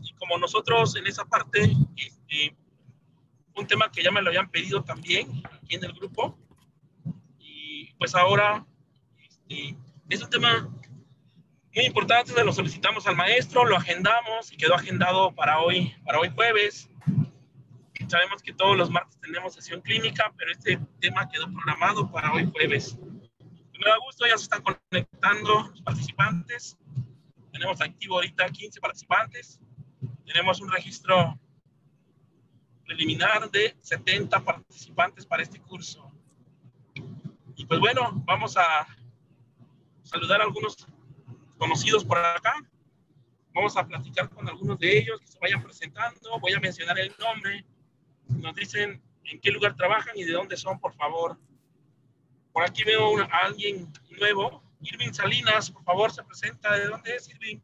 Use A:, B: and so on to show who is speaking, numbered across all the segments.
A: Y como nosotros en esa parte, un tema que ya me lo habían pedido también aquí en el grupo, y pues ahora es un tema muy importante, se lo solicitamos al maestro, lo agendamos y quedó agendado para hoy jueves. Sabemos que todos los martes tenemos sesión clínica, pero este tema quedó programado para hoy jueves. Me da gusto, ya se están conectando los participantes. Tenemos activo ahorita 15 participantes. Tenemos un registro preliminar de 70 participantes para este curso. Y pues bueno, vamos a saludar a algunos conocidos por acá. Vamos a platicar con algunos de ellos que se vayan presentando. Voy a mencionar el nombre. Nos dicen en qué lugar trabajan y de dónde son, por favor. Por aquí veo a alguien nuevo. Irving Salinas, por favor, se presenta. ¿De dónde es, Irving?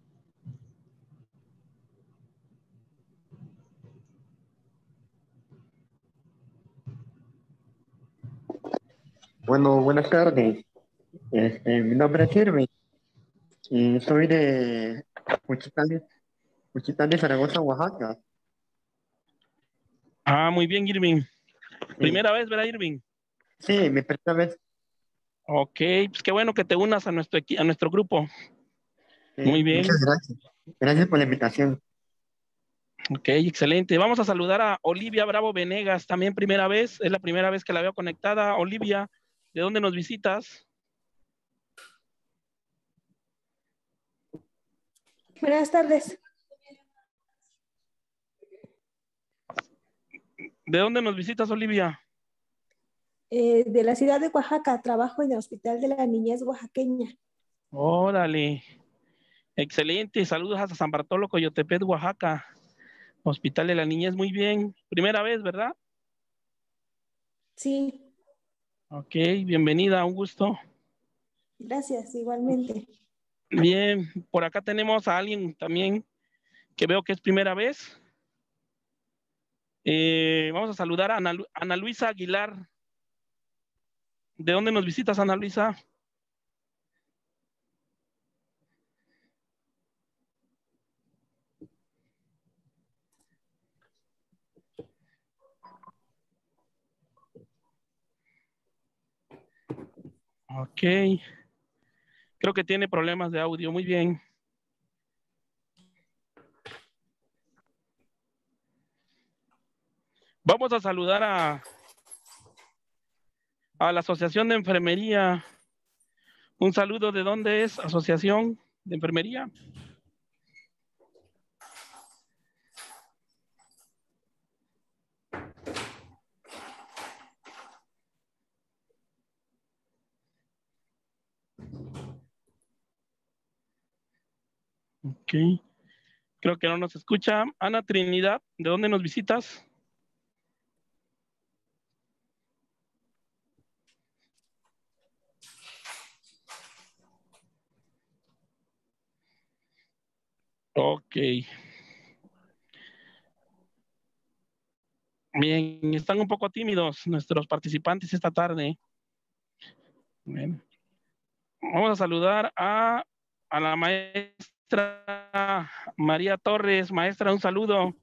B: Bueno, buenas tardes. Mi nombre es Irving y soy de Juchitán de Zaragoza, Oaxaca.
A: Ah, muy bien, Irving.
B: Sí,
A: Primera vez, ¿verdad, Irving?
B: sí, mi primera vez.
A: Ok, pues qué bueno que te unas a nuestro grupo.
B: Sí,
A: Muy bien.
B: muchas gracias. Gracias por la invitación.
A: Ok, excelente. Vamos a saludar a Olivia Bravo Venegas, también primera vez, es la primera vez que la veo conectada. Olivia, ¿de dónde nos visitas?
C: Buenas tardes.
A: ¿De dónde nos visitas, Olivia?
C: De la ciudad de Oaxaca, trabajo en el Hospital de la Niñez Oaxaqueña.
A: Órale, excelente. Saludos hasta San Bartolo, Coyotepec, Oaxaca. Hospital de la Niñez, muy bien. Primera vez, ¿verdad?
C: Sí.
A: Ok, bienvenida, un gusto.
C: Gracias, igualmente.
A: Bien, por acá tenemos a alguien también que veo que es primera vez. Vamos a saludar a Ana Luisa Aguilar. ¿De dónde nos visitas, Ana Luisa? Ok. Creo que tiene problemas de audio. Muy bien. Vamos a saludar a la Asociación de Enfermería. Un saludo. ¿De dónde es? Asociación de Enfermería. Ok. Creo que no nos escucha. Ana Trinidad, ¿de dónde nos visitas? Ok. Bien, están un poco tímidos nuestros participantes esta tarde. Bien. Vamos a saludar a la maestra María Torres. Maestra, un saludo.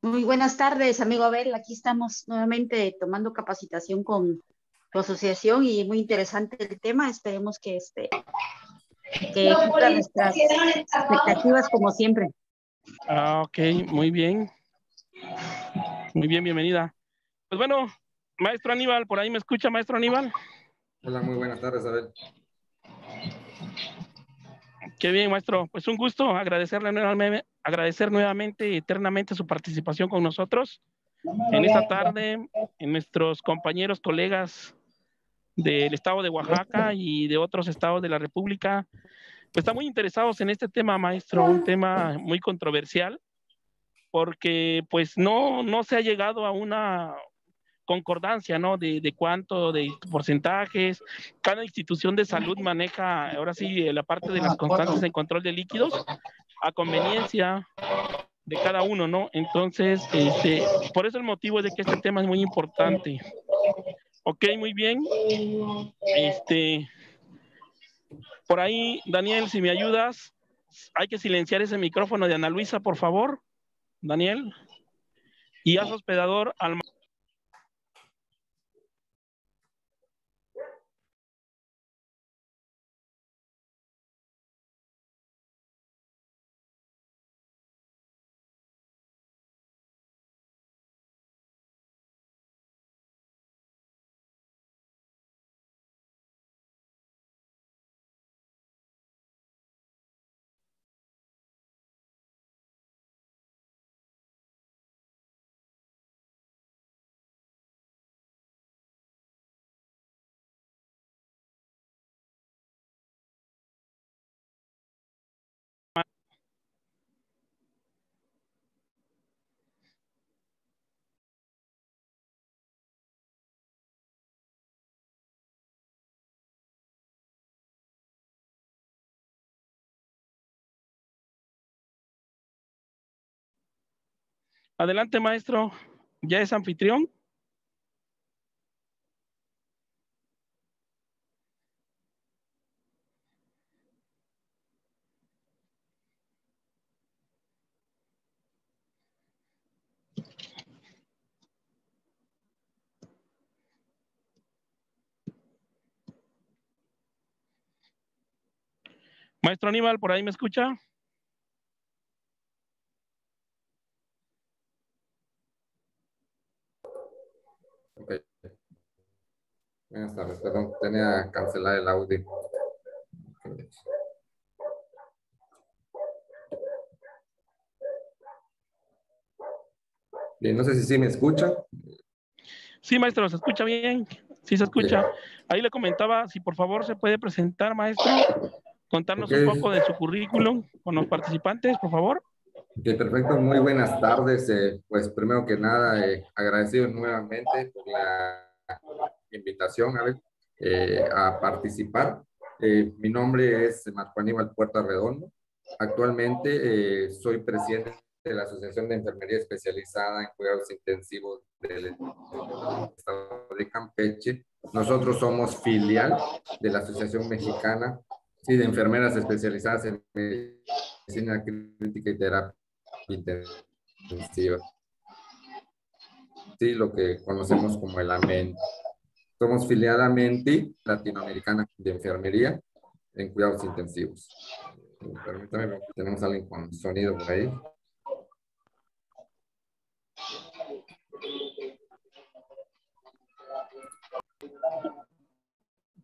D: Muy buenas tardes, amigo Abel. Aquí estamos nuevamente tomando capacitación con tu asociación y muy interesante el tema. Esperemos que cumpla nuestras expectativas como siempre.
A: Ah, ok, muy bien. Muy bien, bienvenida. Pues bueno, maestro Aníbal, ¿por ahí me escucha, maestro Aníbal?
E: Hola, muy buenas tardes, Abel.
A: Qué bien, maestro. Pues un gusto agradecer nuevamente, eternamente su participación con nosotros en esta tarde, en nuestros compañeros, colegas del estado de Oaxaca y de otros estados de la República. Pues están muy interesados en este tema, maestro, un tema muy controversial, porque pues no se ha llegado a una concordancia, ¿no? De cuánto, de porcentajes. Cada institución de salud maneja, ahora sí, la parte de las constancias en control de líquidos a conveniencia de cada uno, ¿no? Entonces, por eso el motivo de que este tema es muy importante. Ok, muy bien. Por ahí, Daniel, si me ayudas, hay que silenciar ese micrófono de Ana Luisa, por favor. Daniel. Y haz hospedador al... Adelante, maestro. ¿Ya es anfitrión? Maestro Aníbal, ¿por ahí me escucha?
E: Ok. Buenas tardes, perdón, tenía que cancelar el audio. Bien, no sé si sí me escuchan.
A: Sí, maestro, ¿se escucha bien? Sí, se escucha. Ahí le comentaba, si por favor se puede presentar, maestro, contarnos
E: Ok,
A: un poco de su currículum con los participantes, por favor.
E: ok, perfecto, muy buenas tardes. Pues primero que nada, agradecido nuevamente por la invitación a participar. Mi nombre es Marco Aníbal Puerta Redondo. Actualmente soy presidente de la Asociación de Enfermería Especializada en Cuidados Intensivos del Estado de Campeche. Nosotros somos filial de la Asociación Mexicana, sí, de Enfermeras Especializadas en Medicina Crítica y Terapia Intensiva. Sí, lo que conocemos como el AMEN. Somos filial AMENTI Latinoamericana de Enfermería en Cuidados Intensivos. Permítame, tenemos a alguien con sonido por ahí.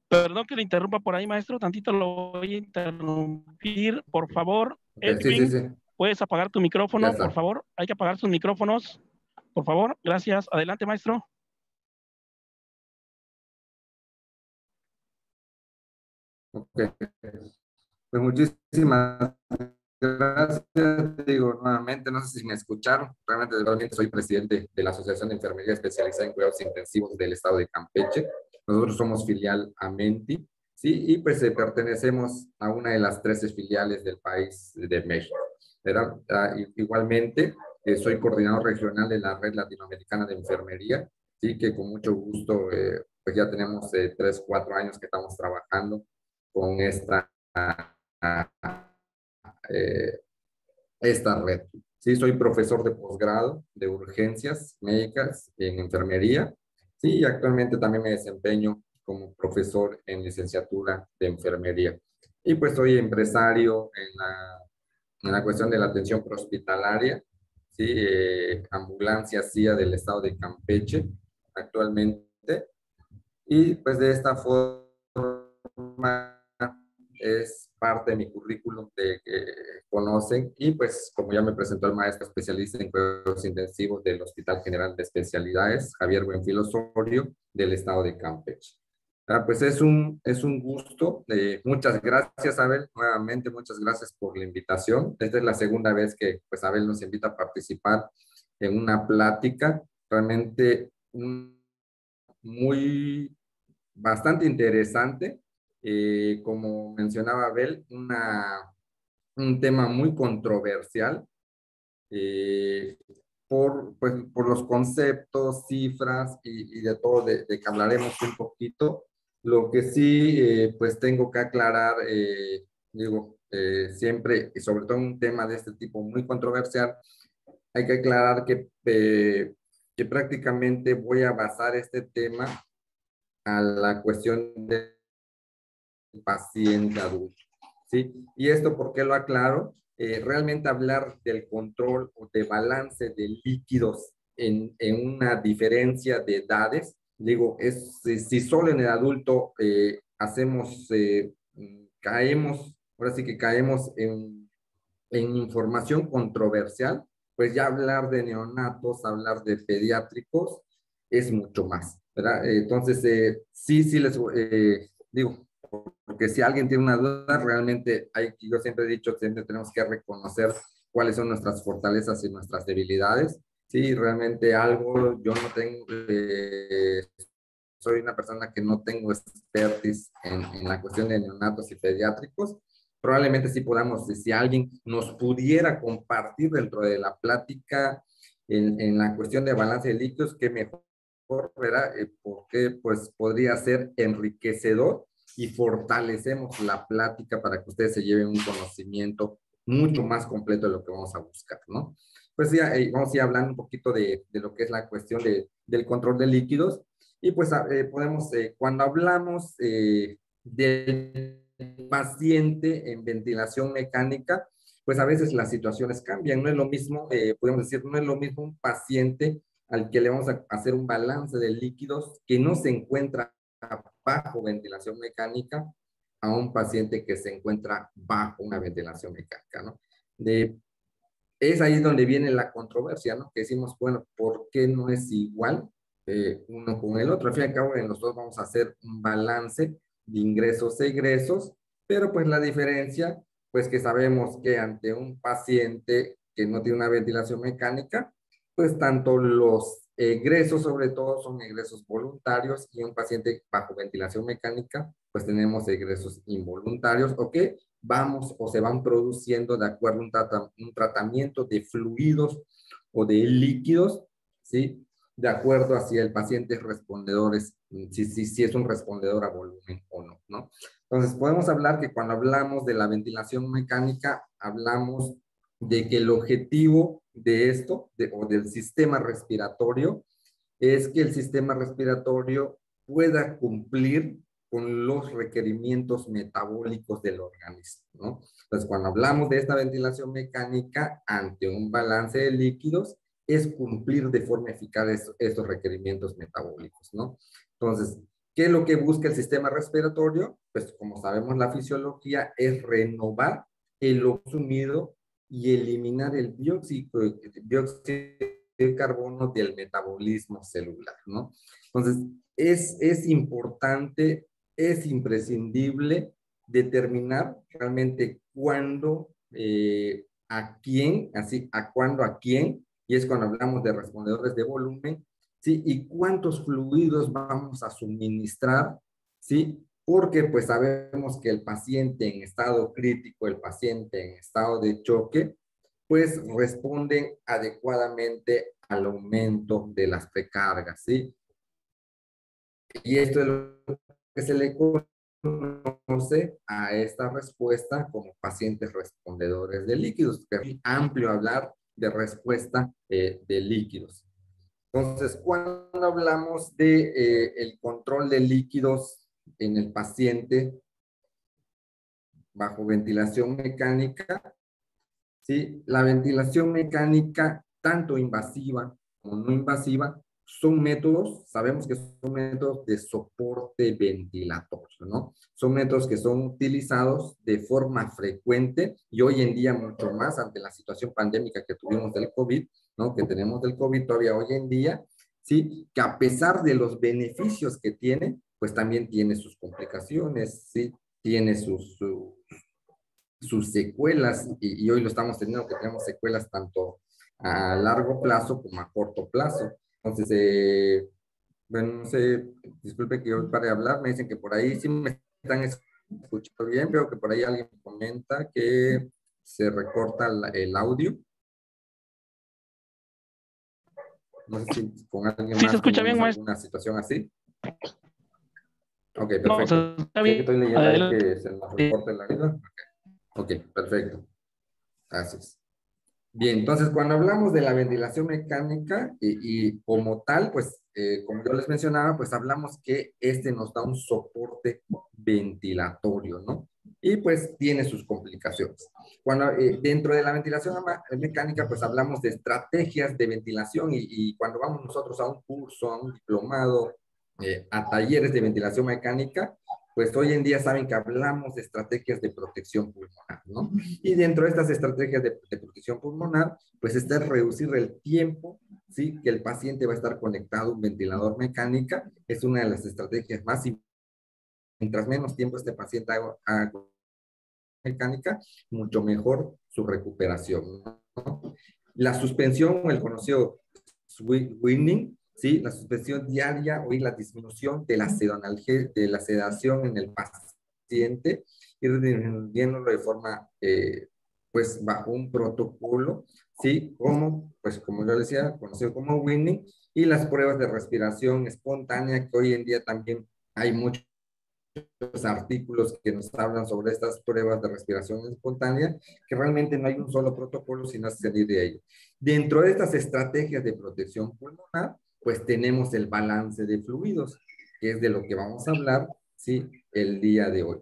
A: Perdón que le interrumpa por ahí, maestro, tantito lo voy a interrumpir. Por favor,
E: Okay, sí, sí,
A: Edwin,
E: sí,
A: ¿puedes apagar tu
E: ya
A: micrófono, por
E: está.
A: favor? Hay que apagar sus micrófonos, por favor. Gracias. Adelante, maestro.
E: Okay. Pues muchísimas gracias. Digo nuevamente, no sé si me escucharon. Realmente soy presidente de la Asociación de Enfermería Especializada en Cuidados Intensivos del Estado de Campeche. Nosotros somos filial AMENTI, sí, y pues pertenecemos a una de las 13 filiales del país de México, ¿verdad? Igualmente, soy coordinador regional de la Red Latinoamericana de Enfermería, sí, que con mucho gusto, pues ya tenemos 3, 4 años que estamos trabajando con eh, esta red. Sí, soy profesor de posgrado de urgencias médicas en enfermería. Sí, y actualmente también me desempeño como profesor en licenciatura de enfermería. Y pues soy empresario en la cuestión de la atención prehospitalaria, sí, ambulancia CIA del estado de Campeche actualmente. Y pues de esta forma es parte de mi currículum de que conocen y pues como ya me presentó el maestro especialista en cuidados intensivos del Hospital General de Especialidades, Javier Buenfil Osorio, del estado de Campeche. Pues es un gusto. Muchas gracias, Abel. Nuevamente, muchas gracias por la invitación. Esta es la segunda vez que pues Abel nos invita a participar en una plática realmente muy bastante interesante. Como mencionaba Abel, un tema muy controversial. Eh, pues, por los conceptos, cifras y de todo de que hablaremos un poquito. Lo que sí, pues tengo que aclarar, digo, siempre, y sobre todo un tema de este tipo muy controversial, hay que aclarar que prácticamente voy a basar este tema a la cuestión del paciente adulto, ¿sí? Y esto, ¿por qué lo aclaro? Realmente hablar del control o de balance de líquidos en una diferencia de edades, digo, si solo en el adulto caemos, ahora sí que caemos en información controversial, pues ya hablar de neonatos, hablar de pediátricos, es mucho más, ¿verdad? Entonces, sí les digo, porque si alguien tiene una duda, realmente yo siempre he dicho, siempre tenemos que reconocer cuáles son nuestras fortalezas y nuestras debilidades. Sí, realmente algo, yo no tengo, soy una persona que no tengo expertise en la cuestión de neonatos y pediátricos. Probablemente sí podamos, si alguien nos pudiera compartir dentro de la plática en la cuestión de balance de líquidos, que mejor, ¿verdad? Porque pues podría ser enriquecedor y fortalecemos la plática para que ustedes se lleven un conocimiento mucho más completo de lo que vamos a buscar, ¿no? Pues ya vamos a ir hablando un poquito de lo que es la cuestión del control de líquidos y pues podemos, cuando hablamos del paciente en ventilación mecánica, pues a veces las situaciones cambian, no es lo mismo, podemos decir, no es lo mismo un paciente al que le vamos a hacer un balance de líquidos que no se encuentra bajo ventilación mecánica a un paciente que se encuentra bajo una ventilación mecánica, ¿no? Es ahí donde viene la controversia, ¿no? Que decimos, bueno, ¿por qué no es igual uno con el otro? Al fin y al cabo, en los dos vamos a hacer un balance de ingresos e egresos, pero pues la diferencia, pues que sabemos que ante un paciente que no tiene una ventilación mecánica, pues tanto los egresos sobre todo son egresos voluntarios y un paciente bajo ventilación mecánica, pues tenemos egresos involuntarios, ¿ok? Vamos o se van produciendo de acuerdo a un tratamiento de fluidos o de líquidos, ¿sí? De acuerdo a si el paciente es respondedor, si es un respondedor a volumen o no, ¿no? Entonces, podemos hablar que cuando hablamos de la ventilación mecánica, hablamos de que el objetivo de esto, o del sistema respiratorio, es que el sistema respiratorio pueda cumplir con los requerimientos metabólicos del organismo, ¿no? Entonces, cuando hablamos de esta ventilación mecánica ante un balance de líquidos, es cumplir de forma eficaz estos requerimientos metabólicos, ¿no? Entonces, ¿qué es lo que busca el sistema respiratorio? Pues, como sabemos, la fisiología es renovar el consumido y eliminar el dióxido de carbono del metabolismo celular, ¿no? Entonces, es importante, es imprescindible determinar realmente cuándo, a quién, así, a cuándo, a quién, y es cuando hablamos de respondedores de volumen, ¿sí? Y cuántos fluidos vamos a suministrar, ¿sí? Porque pues sabemos que el paciente en estado crítico, el paciente en estado de choque, pues responden adecuadamente al aumento de las precargas, ¿sí? Y esto es lo que se le conoce a esta respuesta como pacientes respondedores de líquidos, que es amplio hablar de respuesta de líquidos. Entonces, cuando hablamos de el control de líquidos en el paciente bajo ventilación mecánica, ¿sí? La ventilación mecánica, tanto invasiva como no invasiva, son métodos, sabemos que son métodos de soporte ventilatorio, ¿no? Son métodos que son utilizados de forma frecuente y hoy en día mucho más ante la situación pandémica que tuvimos del COVID, ¿no? Que tenemos del COVID todavía hoy en día, ¿sí? Que a pesar de los beneficios que tiene, pues también tiene sus complicaciones, ¿sí? Tiene sus secuelas, y hoy lo estamos teniendo, que tenemos secuelas tanto a largo plazo como a corto plazo. Entonces, bueno, no sé, disculpe que yo pare de hablar, me dicen que por ahí sí me están escuchando bien, veo que por ahí alguien comenta que se recorta el audio. No sé si con alguien
A: Sí,
E: más
A: se escucha bien,
E: tenemos
A: maestro.
E: alguna situación así. Ok,
A: No,
E: perfecto.
A: está
E: Sí, que
A: bien.
E: estoy leyendo ahí
A: Adelante.
E: que se nos reporte la vida. Ok, perfecto. Gracias. Bien, entonces cuando hablamos de la ventilación mecánica y como tal, pues como yo les mencionaba, pues hablamos que este nos da un soporte ventilatorio, ¿no? Y pues tiene sus complicaciones. Cuando dentro de la ventilación mecánica, pues hablamos de estrategias de ventilación y cuando vamos nosotros a un curso, a un diplomado, a talleres de ventilación mecánica, pues hoy en día saben que hablamos de estrategias de protección pulmonar, ¿no? Y dentro de estas estrategias de protección pulmonar, pues está el reducir el tiempo, ¿sí? Que el paciente va a estar conectado a un ventilador mecánica, es una de las estrategias más importantes. Mientras menos tiempo este paciente haga mecánica, mucho mejor su recuperación, ¿no? La suspensión, el conocido weaning, ¿sí? La suspensión diaria o la disminución de la sedación en el paciente, ir disminuyéndolo de forma, pues, bajo un protocolo, ¿sí? Como, pues, como yo decía, conocido como weaning, y las pruebas de respiración espontánea, que hoy en día también hay muchos artículos que nos hablan sobre estas pruebas de respiración espontánea, que realmente no hay un solo protocolo, sino salir de ello. Dentro de estas estrategias de protección pulmonar, pues tenemos el balance de fluidos, que es de lo que vamos a hablar, ¿sí? El día de hoy.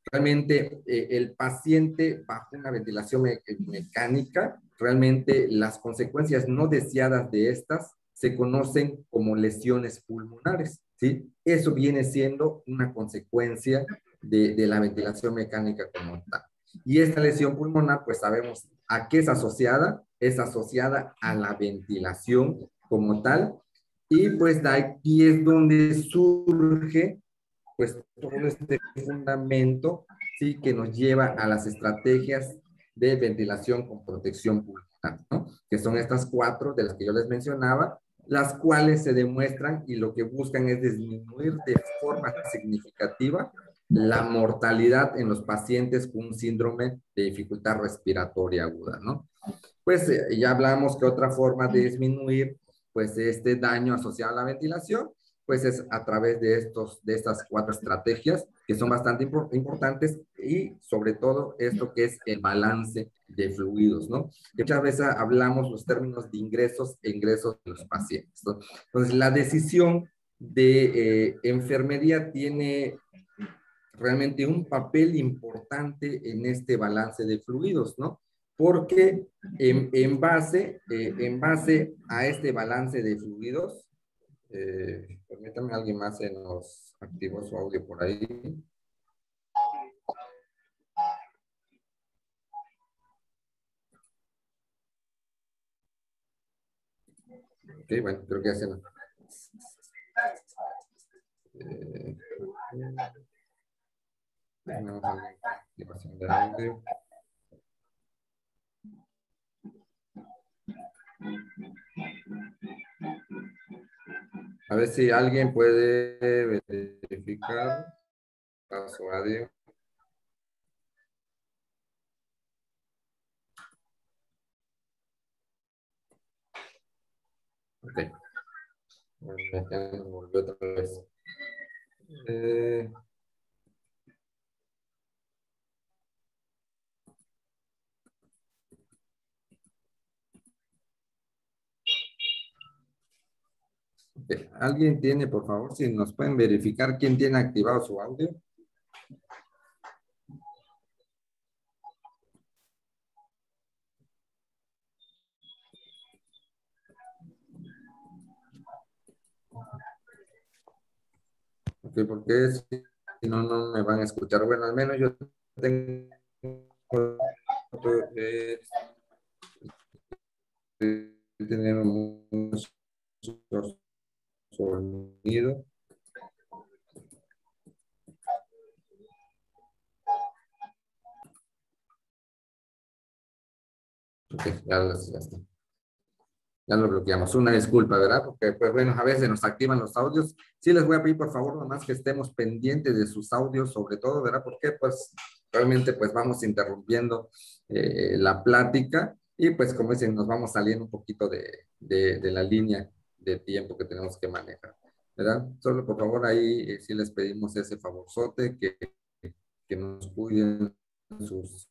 E: Realmente el paciente bajo una ventilación mecánica, realmente las consecuencias no deseadas de estas se conocen como lesiones pulmonares, ¿sí? Eso viene siendo una consecuencia de la ventilación mecánica como tal. Y esta lesión pulmonar, pues sabemos a qué es asociada a la ventilación como tal, y pues de aquí es donde surge pues todo este fundamento, ¿sí? Que nos lleva a las estrategias de ventilación con protección pulmonar, ¿no? Que son estas 4 de las que yo les mencionaba, las cuales se demuestran y lo que buscan es disminuir de forma significativa la mortalidad en los pacientes con un síndrome de dificultad respiratoria aguda, ¿no? Pues ya hablamos que otra forma de disminuir pues este daño asociado a la ventilación pues es a través de estas 4 estrategias que son bastante importantes y sobre todo esto que es el balance de fluidos, ¿no? Que muchas veces hablamos los términos de ingresos e ingresos de los pacientes, ¿no? Entonces la decisión de enfermería tiene realmente un papel importante en este balance de fluidos, ¿no? Porque en base a este balance de fluidos, permítame, alguien más se nos activó su audio por ahí. Ok, bueno, creo que ya se nos... tenemos una activación de audio. A ver si alguien puede verificar su audio. Ok. Bueno, ya nos volvió otra vez. Okay. ¿Alguien tiene, por favor, si nos pueden verificar quién tiene activado su audio? Ok, porque si no, no me van a escuchar. Bueno, al menos yo tengo tener un sonido. Ok, ya está. Ya lo bloqueamos. Una disculpa, ¿verdad? Porque, pues bueno, a veces nos activan los audios. Sí les voy a pedir, por favor, nomás que estemos pendientes de sus audios, sobre todo, ¿verdad? Porque, pues, realmente, pues, vamos interrumpiendo la plática y, pues, como dicen, nos vamos saliendo un poquito de la línea de tiempo que tenemos que manejar, ¿verdad? Solo por favor ahí sí les pedimos ese favorzote que nos cuiden sus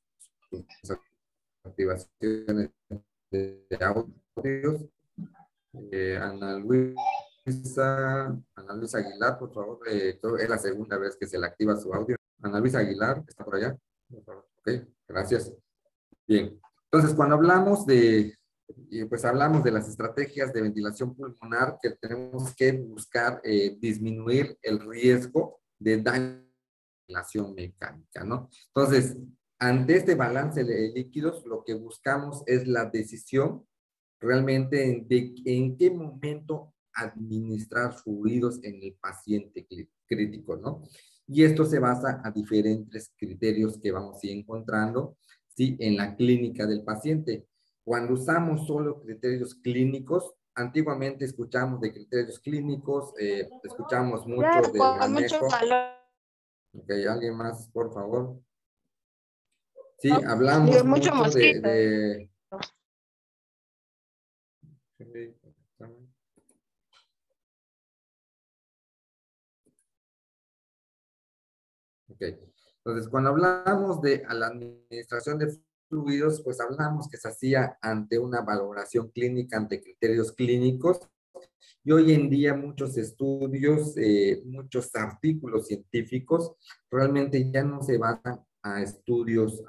E: activaciones de audios. Ana Luisa Aguilar, por favor, es la segunda vez que se le activa su audio. Ana Luisa Aguilar, ¿está por allá? Por favor. Ok, gracias. Bien, entonces cuando hablamos pues hablamos de las estrategias de ventilación pulmonar, que tenemos que buscar disminuir el riesgo de daño de la ventilación mecánica, ¿no? Entonces, ante este balance de líquidos, lo que buscamos es la decisión realmente en qué momento administrar fluidos en el paciente crítico, ¿no? Y esto se basa a diferentes criterios que vamos a ir encontrando, ¿sí? En la clínica del paciente. Cuando usamos solo criterios clínicos, antiguamente escuchamos de criterios clínicos, escuchamos mucho del manejo. Ok, ¿alguien más, por favor? Sí, hablamos mucho de Ok, entonces cuando hablamos de la administración de fluidos, pues hablamos que se hacía ante una valoración clínica, ante criterios clínicos, y hoy en día muchos estudios, muchos artículos científicos realmente ya no se basan a estudios,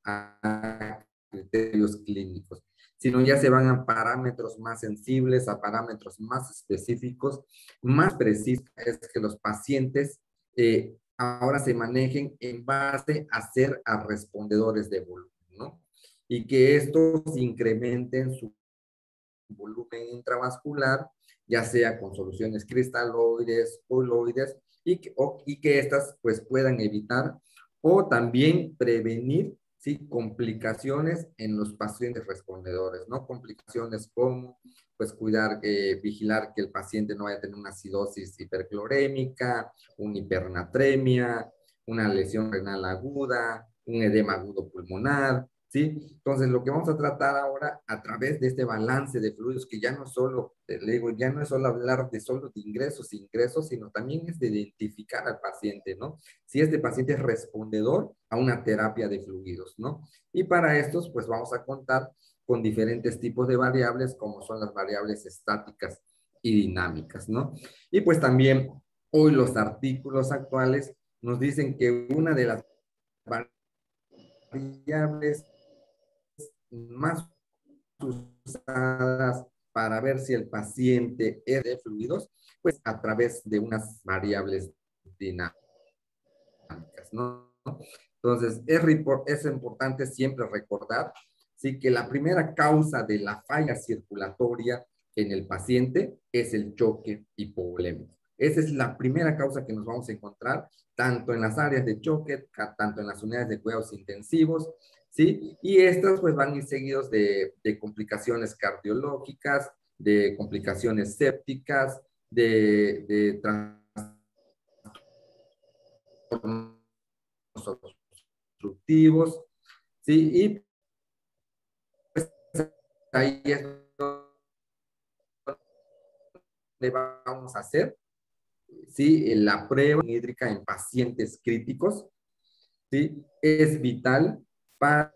E: a criterios clínicos, sino ya se van a parámetros más sensibles, a parámetros más específicos, más precisos, es que los pacientes ahora se manejen en base a ser a respondedores de volumen, ¿no? Y que estos incrementen su volumen intravascular, ya sea con soluciones cristaloides, coloides, y que estas pues puedan evitar o también prevenir, ¿sí? Complicaciones en los pacientes respondedores, ¿no? Complicaciones como pues cuidar, vigilar que el paciente no vaya a tener una acidosis hiperclorémica, una hipernatremia, una lesión renal aguda, un edema agudo pulmonar, ¿sí? Entonces, lo que vamos a tratar ahora a través de este balance de fluidos, que ya no solo, le digo, ya no es solo hablar de solo de ingresos, sino también es de identificar al paciente, ¿no? Si este paciente es respondedor a una terapia de fluidos, ¿no? Y para estos, pues vamos a contar con diferentes tipos de variables, como son las variables estáticas y dinámicas, ¿no? Y pues también hoy los artículos actuales nos dicen que una de las variables más usadas para ver si el paciente es de fluidos, pues a través de unas variables dinámicas, ¿no? Entonces, es importante siempre recordar, ¿sí? Que la primera causa de la falla circulatoria en el paciente es el choque hipovolémico. Esa es la primera causa que nos vamos a encontrar, tanto en las áreas de choque, tanto en las unidades de cuidados intensivos, ¿sí? Y estas pues van a ir seguidos de complicaciones cardiológicas, de complicaciones sépticas, de trastornos obstructivos, ¿sí? Y pues ahí es donde vamos a hacer, ¿sí? La prueba hídrica en pacientes críticos, ¿sí? Es vital para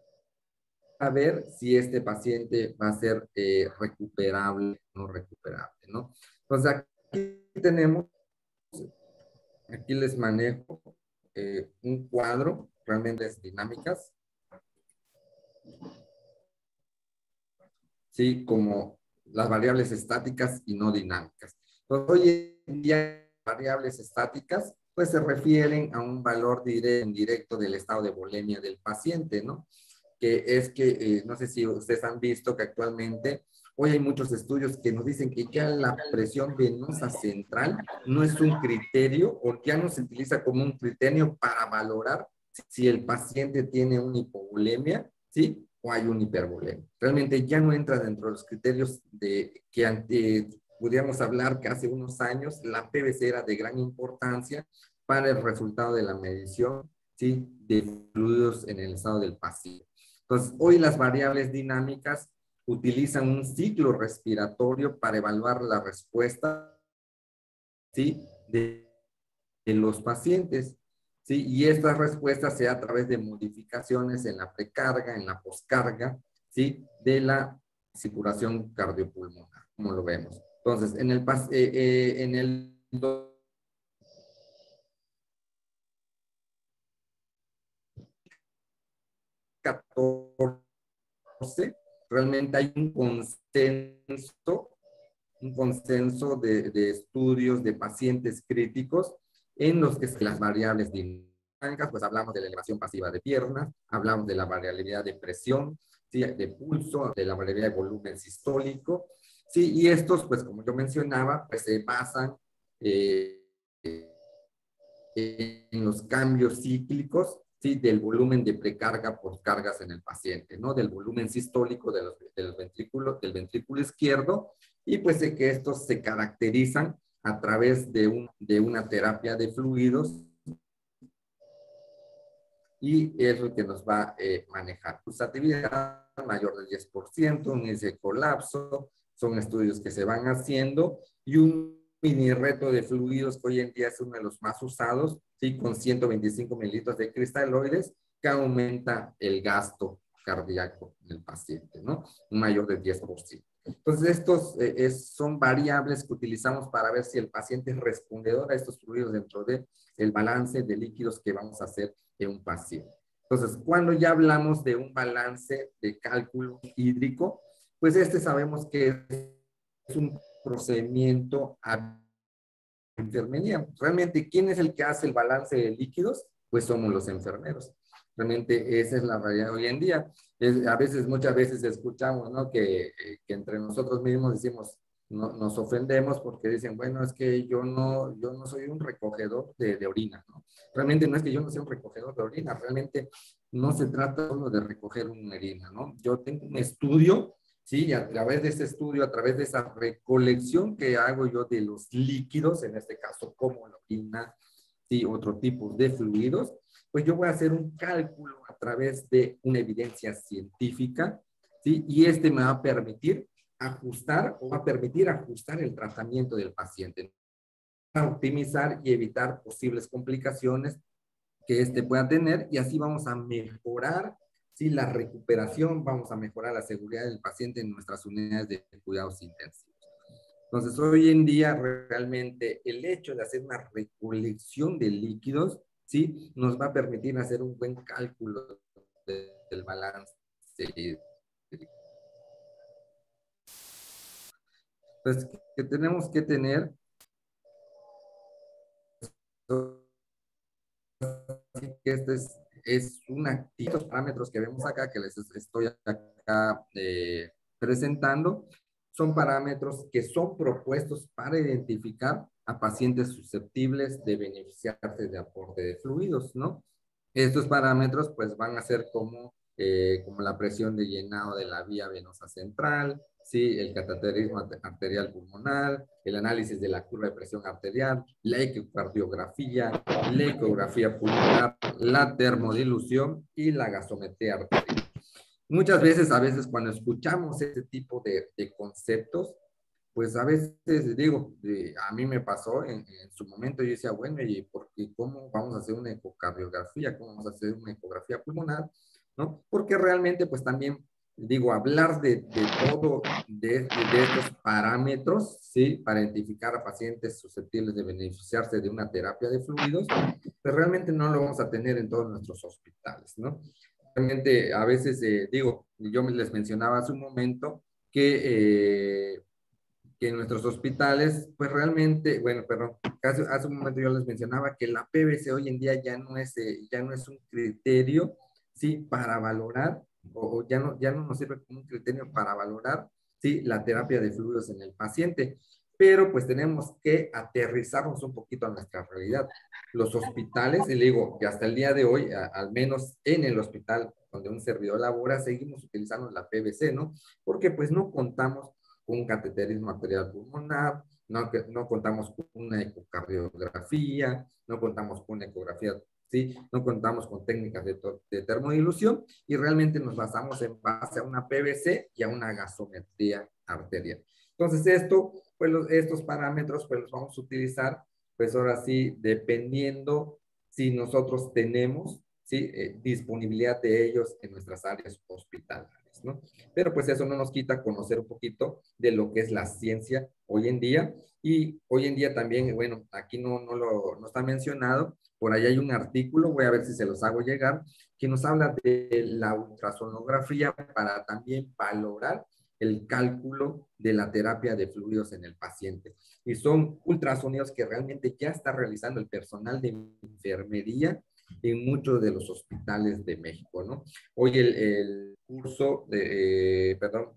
E: ver si este paciente va a ser recuperable o no recuperable, ¿no? Entonces aquí tenemos, aquí les manejo un cuadro, realmente es dinámicas, ¿sí? Como las variables estáticas y no dinámicas. Entonces, hoy en día, variables estáticas, pues se refieren a un valor indirecto del estado de volemia del paciente, ¿no? Que es que, no sé si ustedes han visto que actualmente hoy hay muchos estudios que nos dicen que ya la presión venosa central no es un criterio o ya no se utiliza como un criterio para valorar si el paciente tiene una hipovolemia, ¿sí? O hay una hipervolemia. Realmente ya no entra dentro de los criterios de que pudiéramos hablar que hace unos años la PVC era de gran importancia para el resultado de la medición, ¿sí? De fluidos en el estado del paciente. Entonces, hoy las variables dinámicas utilizan un ciclo respiratorio para evaluar la respuesta, ¿sí?, de los pacientes, ¿sí? Y esta respuesta se da a través de modificaciones en la precarga, en la poscarga, ¿sí?, de la circulación cardiopulmonar, como lo vemos. Entonces, en el 14, realmente hay un consenso de estudios de pacientes críticos en los que las variables dinámicas, pues hablamos de la elevación pasiva de piernas, hablamos de la variabilidad de presión, ¿sí?, de pulso, de la variabilidad de volumen sistólico, ¿sí? Y estos, pues como yo mencionaba, pues se basan en los cambios cíclicos, ¿sí?, del volumen de precarga por cargas en el paciente, ¿no? Del volumen sistólico del ventrículo izquierdo, y pues de que estos se caracterizan a través de una terapia de fluidos, y es lo que nos va a manejar. Pulsatividad mayor del 10%, un índice de colapso, son estudios que se van haciendo, y un mini reto de fluidos que hoy en día es uno de los más usados, ¿sí?, con 125 mililitros de cristaloides, que aumenta el gasto cardíaco del paciente, ¿no? Un mayor del 10%. Entonces, estos son variables que utilizamos para ver si el paciente es respondedor a estos fluidos dentro del balance de líquidos que vamos a hacer en un paciente. Entonces, cuando ya hablamos de un balance de cálculo hídrico, pues sabemos que es un procedimiento a enfermería. Realmente, ¿quién es el que hace el balance de líquidos? Pues somos los enfermeros. Realmente esa es la realidad hoy en día. Muchas veces escuchamos, ¿no?, que entre nosotros mismos decimos, nos ofendemos porque dicen, bueno, es que yo no soy un recogedor de orina, ¿no? Realmente no es que yo no sea un recogedor de orina, realmente no se trata solo de recoger una orina, ¿no? Yo tengo un estudio, ¿sí? Y a través de ese estudio, a través de esa recolección que hago yo de los líquidos, en este caso como la orina, ¿sí?, otro tipo de fluidos, pues yo voy a hacer un cálculo a través de una evidencia científica, ¿sí? Y me va a permitir ajustar el tratamiento del paciente, para optimizar y evitar posibles complicaciones que pueda tener, y así vamos a mejorar, ¿sí?, la recuperación, vamos a mejorar la seguridad del paciente en nuestras unidades de cuidados intensivos. Entonces, hoy en día, realmente, el hecho de hacer una recolección de líquidos, ¿sí?, nos va a permitir hacer un buen cálculo del balance. Pues, que tenemos que tener que es estos parámetros que vemos acá, que les estoy acá presentando, son parámetros que son propuestos para identificar a pacientes susceptibles de beneficiarse de aporte de fluidos, ¿no? Estos parámetros pues van a ser como la presión de llenado de la vía venosa central, ¿sí?, el cateterismo arterial pulmonar, el análisis de la curva de presión arterial, la ecocardiografía, la ecografía pulmonar, la termodilución y la gasometría arterial. Muchas veces, cuando escuchamos este tipo de conceptos, pues a veces digo, a mí me pasó en su momento, yo decía, bueno, ¿y cómo vamos a hacer una ecocardiografía? ¿Cómo vamos a hacer una ecografía pulmonar? ¿No? Porque realmente, pues también, digo, hablar de todo, de estos parámetros, ¿sí?, para identificar a pacientes susceptibles de beneficiarse de una terapia de fluidos, pues realmente no lo vamos a tener en todos nuestros hospitales, ¿no? Realmente, a veces, digo, yo les mencionaba hace un momento que en nuestros hospitales, pues realmente, bueno, perdón, hace un momento yo les mencionaba que la PVC hoy en día ya no es un criterio, ¿sí?, para valorar, o ya no nos sirve como un criterio para valorar, ¿sí?, la terapia de fluidos en el paciente, pero pues tenemos que aterrizarnos un poquito a nuestra realidad. Los hospitales, y le digo que hasta el día de hoy, al menos en el hospital donde un servidor labora, seguimos utilizando la PVC, ¿no? Porque pues no contamos con un cateterismo arterial pulmonar, no contamos con una ecocardiografía, no contamos con una ecografía ¿sí? No contamos con técnicas de termodilución y realmente nos basamos en base a una PVC y a una gasometría arterial. Entonces pues estos parámetros pues los vamos a utilizar, pues ahora sí, dependiendo si nosotros tenemos, ¿sí? Disponibilidad de ellos en nuestras áreas hospitalarias, ¿no? Pero pues eso no nos quita conocer un poquito de lo que es la ciencia hoy en día. Y hoy en día también, bueno, aquí no está mencionado, por ahí hay un artículo, voy a ver si se los hago llegar, que nos habla de la ultrasonografía para también valorar el cálculo de la terapia de fluidos en el paciente. Y son ultrasonidos que realmente ya está realizando el personal de enfermería en muchos de los hospitales de México, ¿no? Hoy el curso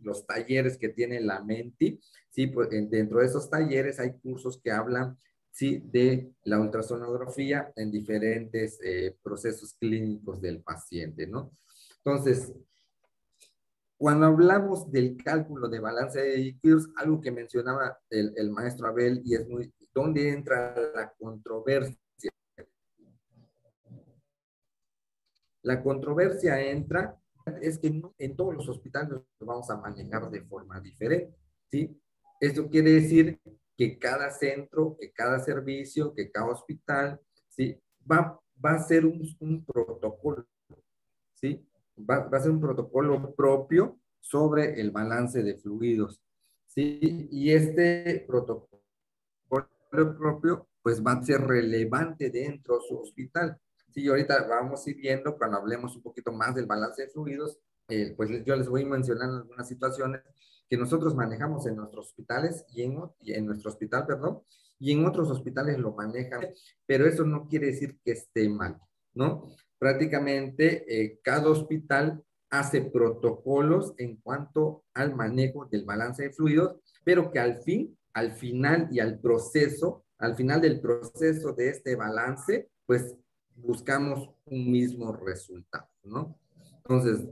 E: los talleres que tiene la Menti, sí, pues dentro de esos talleres hay cursos que hablan, sí, de la ultrasonografía en diferentes procesos clínicos del paciente, ¿no? Entonces, cuando hablamos del cálculo de balance de líquidos, algo que mencionaba el maestro Abel, y es ¿dónde entra la controversia? La controversia entra, es que no, en todos los hospitales lo vamos a manejar de forma diferente, ¿sí? Esto quiere decir que cada centro, que cada servicio, que cada hospital, ¿sí? Va a ser un protocolo, ¿sí? Va a ser un protocolo propio sobre el balance de fluidos, ¿sí? Y este protocolo propio, pues va a ser relevante dentro de su hospital. Sí, ahorita vamos a ir viendo, cuando hablemos un poquito más del balance de fluidos, pues yo les voy mencionando algunas situaciones que nosotros manejamos en nuestros hospitales y en nuestro hospital, perdón, y en otros hospitales lo manejan, pero eso no quiere decir que esté mal, ¿no? Prácticamente cada hospital hace protocolos en cuanto al manejo del balance de fluidos, pero que al final y al final del proceso de este balance, pues buscamos un mismo resultado, ¿no? Entonces,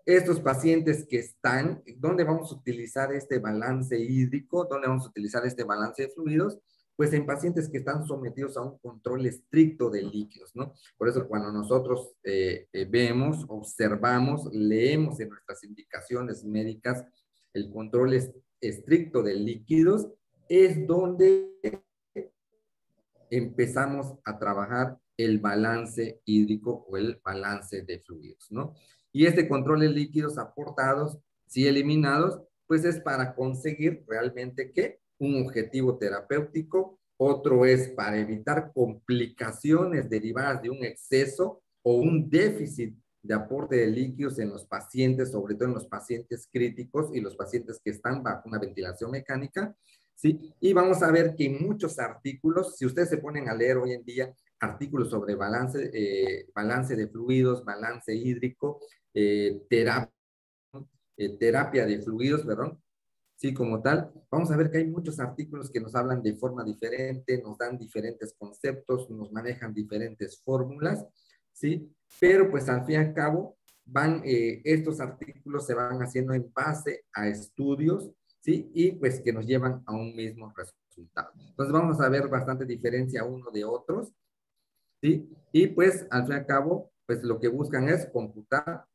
E: estos pacientes que están, ¿dónde vamos a utilizar este balance hídrico? ¿Dónde vamos a utilizar este balance de fluidos? Pues en pacientes que están sometidos a un control estricto de líquidos, ¿no? Por eso cuando nosotros vemos, observamos, leemos en nuestras indicaciones médicas el control estricto de líquidos, es donde empezamos a trabajar el balance hídrico o el balance de fluidos, ¿no? Y este control de líquidos aportados, si eliminados, pues es para conseguir realmente ¿qué? Un objetivo terapéutico, otro es para evitar complicaciones derivadas de un exceso o un déficit de aporte de líquidos en los pacientes, sobre todo en los pacientes críticos y los pacientes que están bajo una ventilación mecánica, ¿sí? Y vamos a ver que en muchos artículos, si ustedes se ponen a leer hoy en día artículos sobre balance de fluidos, balance hídrico, terapia de fluidos, perdón, sí, como tal, vamos a ver que hay muchos artículos que nos hablan de forma diferente, nos dan diferentes conceptos, nos manejan diferentes fórmulas, ¿sí? Pero pues al fin y al cabo, estos artículos se van haciendo en base a estudios, ¿sí? Y pues que nos llevan a un mismo resultado. Entonces vamos a ver bastante diferencia uno de otros, ¿sí? Y pues al fin y al cabo, pues lo que buscan es computar,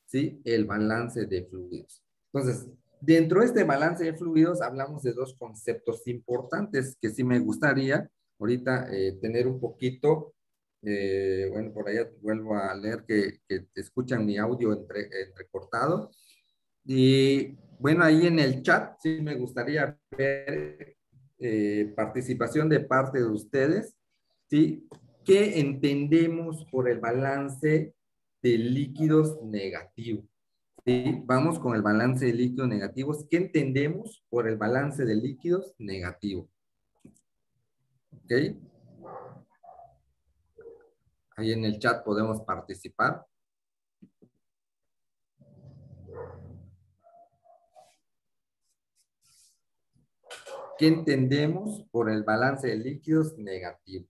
E: ¿sí? El balance de fluidos. Entonces, dentro de este balance de fluidos hablamos de dos conceptos importantes que sí me gustaría ahorita tener un poquito, bueno, por allá vuelvo a leer que escuchan mi audio entrecortado. Y bueno, ahí en el chat sí me gustaría ver participación de parte de ustedes, ¿sí? ¿Qué entendemos por el balance de líquidos negativo? ¿Sí? Vamos con el balance de líquidos negativos. ¿Qué entendemos por el balance de líquidos negativo? ¿Ok? Ahí en el chat podemos participar. ¿Qué entendemos por el balance de líquidos negativo?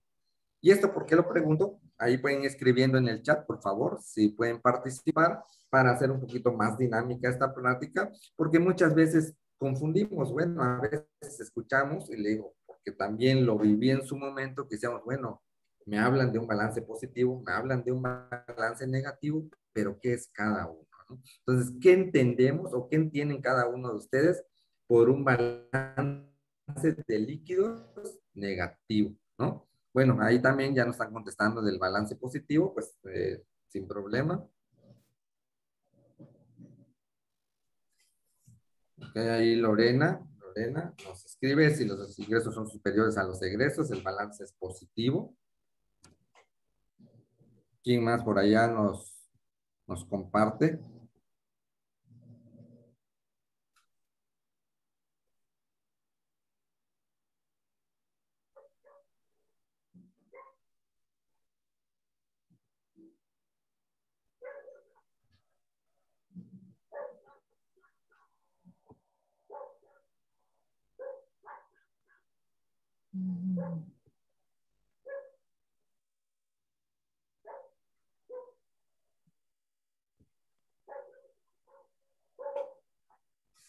E: ¿Y esto por qué lo pregunto? Ahí pueden ir escribiendo en el chat, por favor, si pueden participar para hacer un poquito más dinámica esta plática, porque muchas veces confundimos, bueno, a veces escuchamos y le digo, porque también lo viví en su momento, que decíamos, bueno, Me hablan de un balance positivo, me hablan de un balance negativo, pero ¿qué es cada uno, ¿no? Entonces, ¿qué entendemos o qué entienden cada uno de ustedes por un balance de líquidos negativo, ¿no? Bueno, ahí también ya nos están contestando del balance positivo, pues sin problema. Okay, ahí Lorena nos escribe si los ingresos son superiores a los egresos, el balance es positivo. ¿Quién más por allá nos comparte?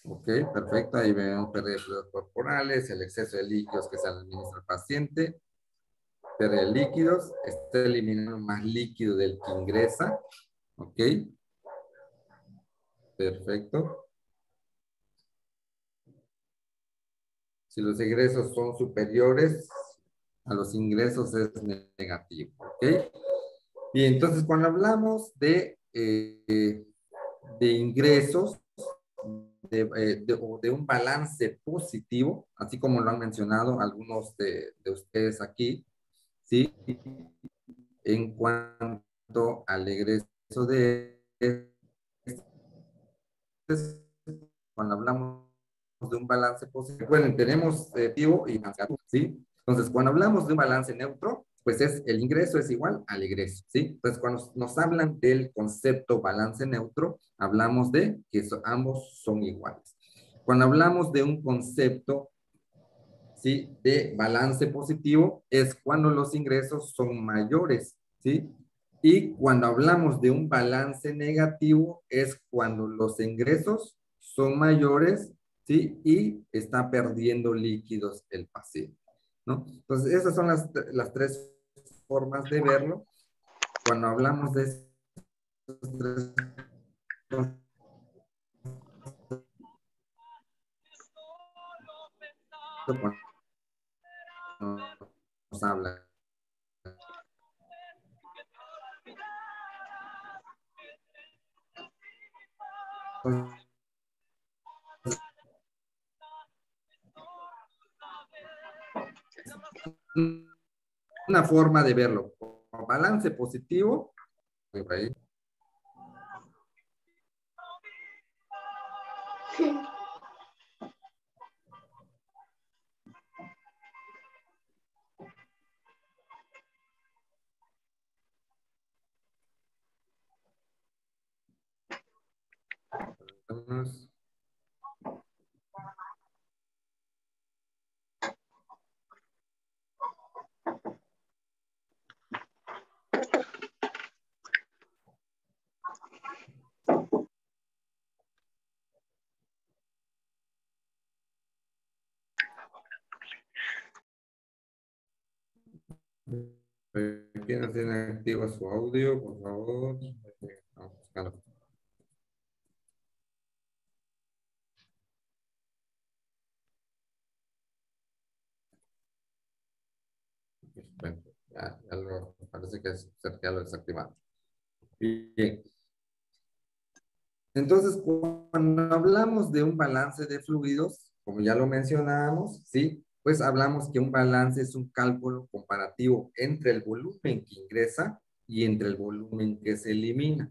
E: Ok, perfecto. Ahí vemos pérdida de fluidos corporales, el exceso de líquidos que se administra al paciente. Pérdida de líquidos, está eliminando más líquido del que ingresa. Ok. Perfecto. Si los egresos son superiores a los ingresos es negativo. Ok. Y entonces cuando hablamos de ingresos, de un balance positivo, así como lo han mencionado algunos de ustedes aquí, ¿sí? En cuanto al egreso de cuando hablamos de un balance positivo, bueno, tenemos positivo y negativo, ¿sí? Entonces, cuando hablamos de un balance neutro, pues el ingreso es igual al egreso, ¿sí? Entonces, cuando nos hablan del concepto balance neutro, hablamos de que ambos son iguales. Cuando hablamos de un concepto, ¿sí?, de balance positivo, es cuando los ingresos son mayores, ¿sí? Y cuando hablamos de un balance negativo, es cuando los ingresos son mayores, ¿sí? Y está perdiendo líquidos el paciente, ¿no? Entonces, esas son las tres formas de verlo. Cuando hablamos de estos tres, cuando nos habla. Una forma de verlo, con balance positivo, ahí. ¿Quién tiene activa su audio, por favor? Vamos buscando. Bueno, ya parece que ya lo desactivaron. Bien. Entonces, cuando hablamos de un balance de fluidos, como ya lo mencionábamos, ¿sí? Pues hablamos que un balance es un cálculo comparativo entre el volumen que ingresa y entre el volumen que se elimina,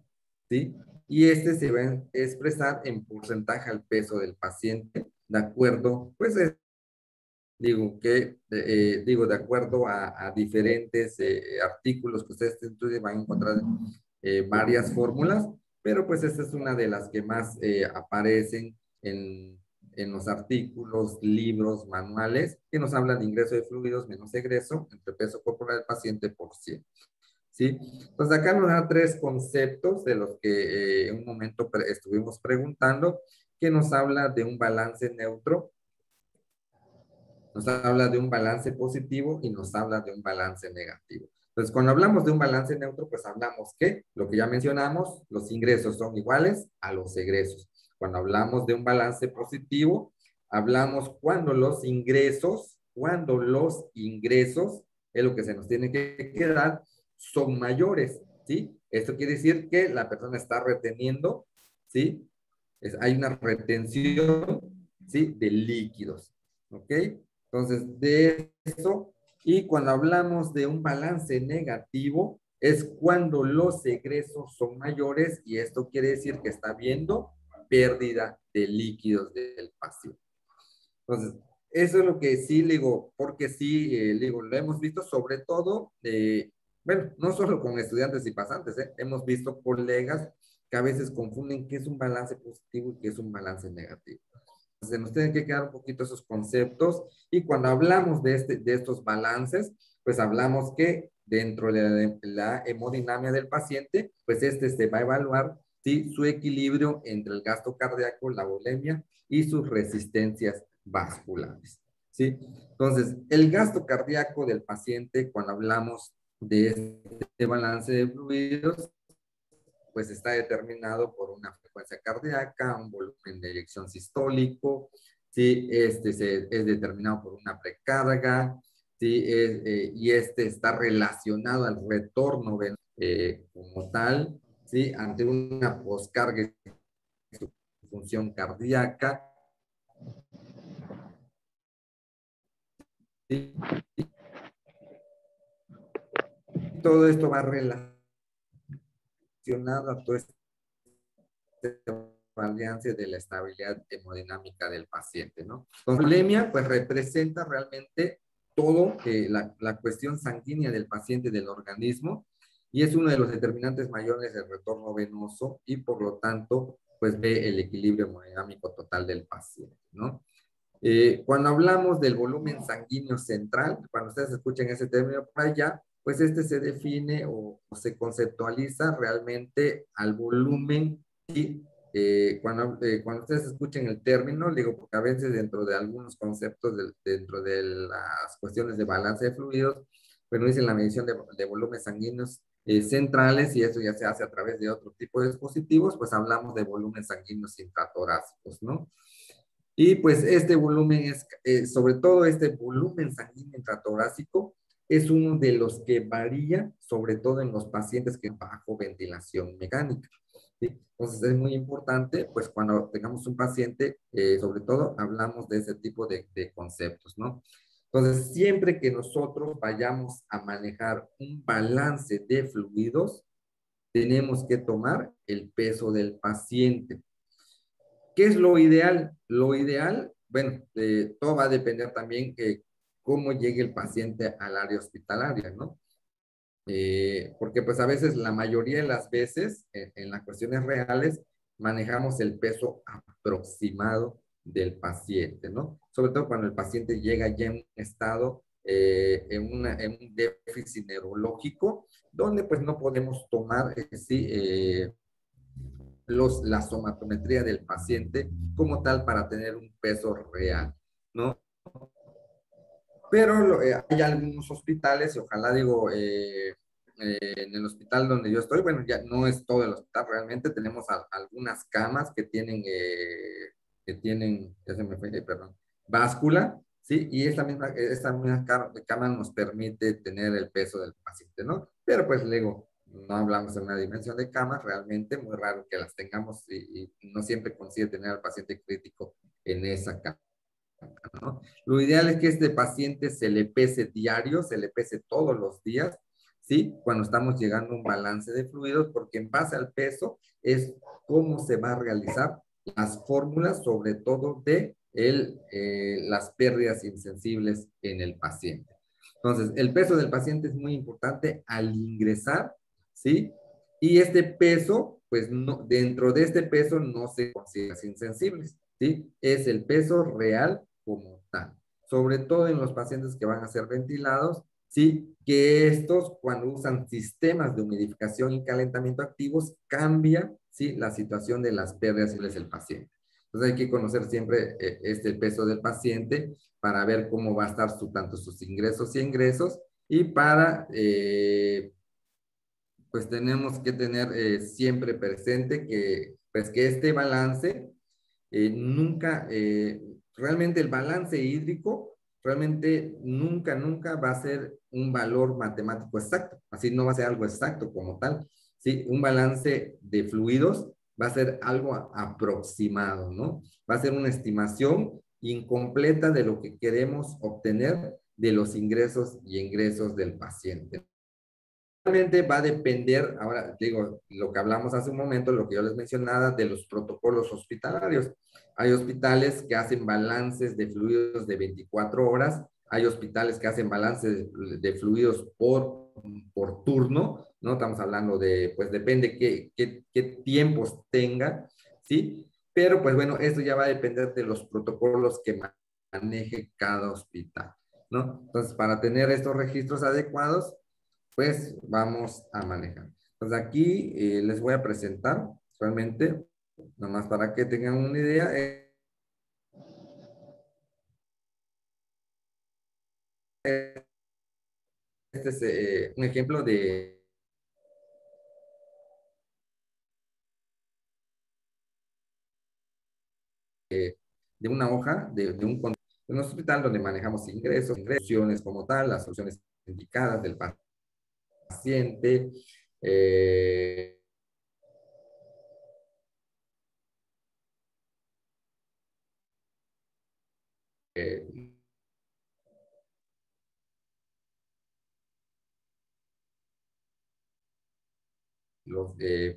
E: ¿sí? Y este se va a expresar en porcentaje al peso del paciente, de acuerdo, pues de acuerdo a diferentes artículos que ustedes estudien, van a encontrar varias fórmulas, pero pues esta es una de las que más aparecen en los artículos, libros, manuales, que nos hablan de ingreso de fluidos menos egreso entre peso corporal del paciente por 100. ¿Sí? Entonces acá nos da tres conceptos de los que en un momento estuvimos preguntando, que nos habla de un balance neutro, nos habla de un balance positivo y nos habla de un balance negativo. Entonces, cuando hablamos de un balance neutro, pues hablamos que, lo que ya mencionamos, los ingresos son iguales a los egresos. Cuando hablamos de un balance positivo, hablamos cuando los ingresos, es lo que se nos tiene que quedar, son mayores, ¿sí? Esto quiere decir que la persona está reteniendo, ¿sí? Hay una retención, ¿sí? De líquidos, ¿ok? Entonces, de eso, y cuando hablamos de un balance negativo, es cuando los egresos son mayores y esto quiere decir que está habiendo pérdida de líquidos del paciente. Entonces, eso es lo que sí le digo, porque sí, le digo, lo hemos visto sobre todo, bueno, no solo con estudiantes y pasantes, hemos visto colegas que a veces confunden qué es un balance positivo y qué es un balance negativo. Entonces, nos tienen que quedar un poquito esos conceptos y cuando hablamos de estos balances, pues hablamos que dentro de la hemodinamia del paciente, pues se va a evaluar, ¿sí? Su equilibrio entre el gasto cardíaco, la volemia y sus resistencias vasculares, ¿sí? Entonces, el gasto cardíaco del paciente, cuando hablamos de este balance de fluidos, pues está determinado por una frecuencia cardíaca, un volumen de eyección sistólico, ¿sí? Es determinado por una precarga, ¿sí? Y está relacionado al retorno como tal, ¿sí? Ante una poscarga y su función cardíaca, ¿sí? Todo esto va relacionado a todo este variancia de la estabilidad hemodinámica del paciente, ¿no? Con bulimia, pues representa realmente todo la cuestión sanguínea del paciente, del organismo, y es uno de los determinantes mayores del retorno venoso y por lo tanto, pues ve el equilibrio hemodinámico total del paciente, ¿no? Cuando hablamos del volumen sanguíneo central, cuando ustedes escuchen ese término por allá, pues se define o se conceptualiza realmente al volumen y cuando ustedes escuchen el término, digo, porque a veces dentro de algunos conceptos, dentro de las cuestiones de balance de fluidos, bueno, dicen la medición de volúmenes sanguíneos centrales y eso ya se hace a través de otro tipo de dispositivos, pues hablamos de volúmenes sanguíneos intratorácicos, ¿no? Y pues este volumen sobre todo este volumen sanguíneo intratorácico, es uno de los que varía, sobre todo en los pacientes que bajo ventilación mecánica, ¿sí? Entonces es muy importante, pues cuando tengamos un paciente, sobre todo hablamos de ese tipo de conceptos, ¿no? Entonces siempre que nosotros vayamos a manejar un balance de fluidos, tenemos que tomar el peso del paciente. ¿Qué es lo ideal? Lo ideal, bueno, todo va a depender también cómo llegue el paciente al área hospitalaria, ¿no? Porque pues a veces, la mayoría de las veces, en las cuestiones reales, manejamos el peso aproximado del paciente, ¿no? Sobre todo cuando el paciente llega ya en un estado, en un déficit neurológico, donde pues no podemos tomar, la somatometría del paciente como tal para tener un peso real, ¿no? Pero hay algunos hospitales, y ojalá digo, en el hospital donde yo estoy, bueno, ya no es todo el hospital, realmente tenemos algunas camas que tienen, ya se me fue, perdón, báscula, ¿sí? Y esta misma cama nos permite tener el peso del paciente, ¿no? Pero pues luego, no hablamos de una dimensión de camas, realmente muy raro que las tengamos y no siempre consigue tener al paciente crítico en esa cama, ¿no? Lo ideal es que este paciente se le pese diario, se le pese todos los días, ¿sí? Cuando estamos llegando a un balance de fluidos, porque en base al peso es cómo se va a realizar las fórmulas, sobre todo de las pérdidas insensibles en el paciente. Entonces, el peso del paciente es muy importante al ingresar, ¿sí? Y este peso, pues no, dentro de este peso no se consideran insensibles, ¿sí? Es el peso real como tal. Sobre todo en los pacientes que van a ser ventilados, ¿sí? Que estos, cuando usan sistemas de humidificación y calentamiento activos, cambia, ¿sí? La situación de las pérdidas del paciente. Entonces hay que conocer siempre el peso del paciente para ver cómo va a estar tanto sus ingresos y egresos Y para, pues tenemos que tener siempre presente que, pues que este balance nunca, realmente el balance hídrico, realmente nunca va a ser un valor matemático exacto, así no va a ser algo exacto como tal, ¿sí? Un balance de fluidos va a ser algo aproximado, ¿no? Va a ser una estimación incompleta de lo que queremos obtener de los ingresos y egresos del paciente. Realmente va a depender, ahora digo, lo que hablamos hace un momento, lo que yo les mencionaba, de los protocolos hospitalarios. Hay hospitales que hacen balances de fluidos de 24 horas, hay hospitales que hacen balances de fluidos por turno, ¿no? Estamos hablando de, pues depende qué tiempos tenga, ¿sí? Pero pues bueno, esto ya va a depender de los protocolos que maneje cada hospital, ¿no? Entonces, para tener estos registros adecuados, pues vamos a manejar. Pues aquí les voy a presentar realmente, nomás para que tengan una idea. Este es un ejemplo de una hoja, de un hospital donde manejamos ingresos, soluciones como tal, las soluciones indicadas del paciente,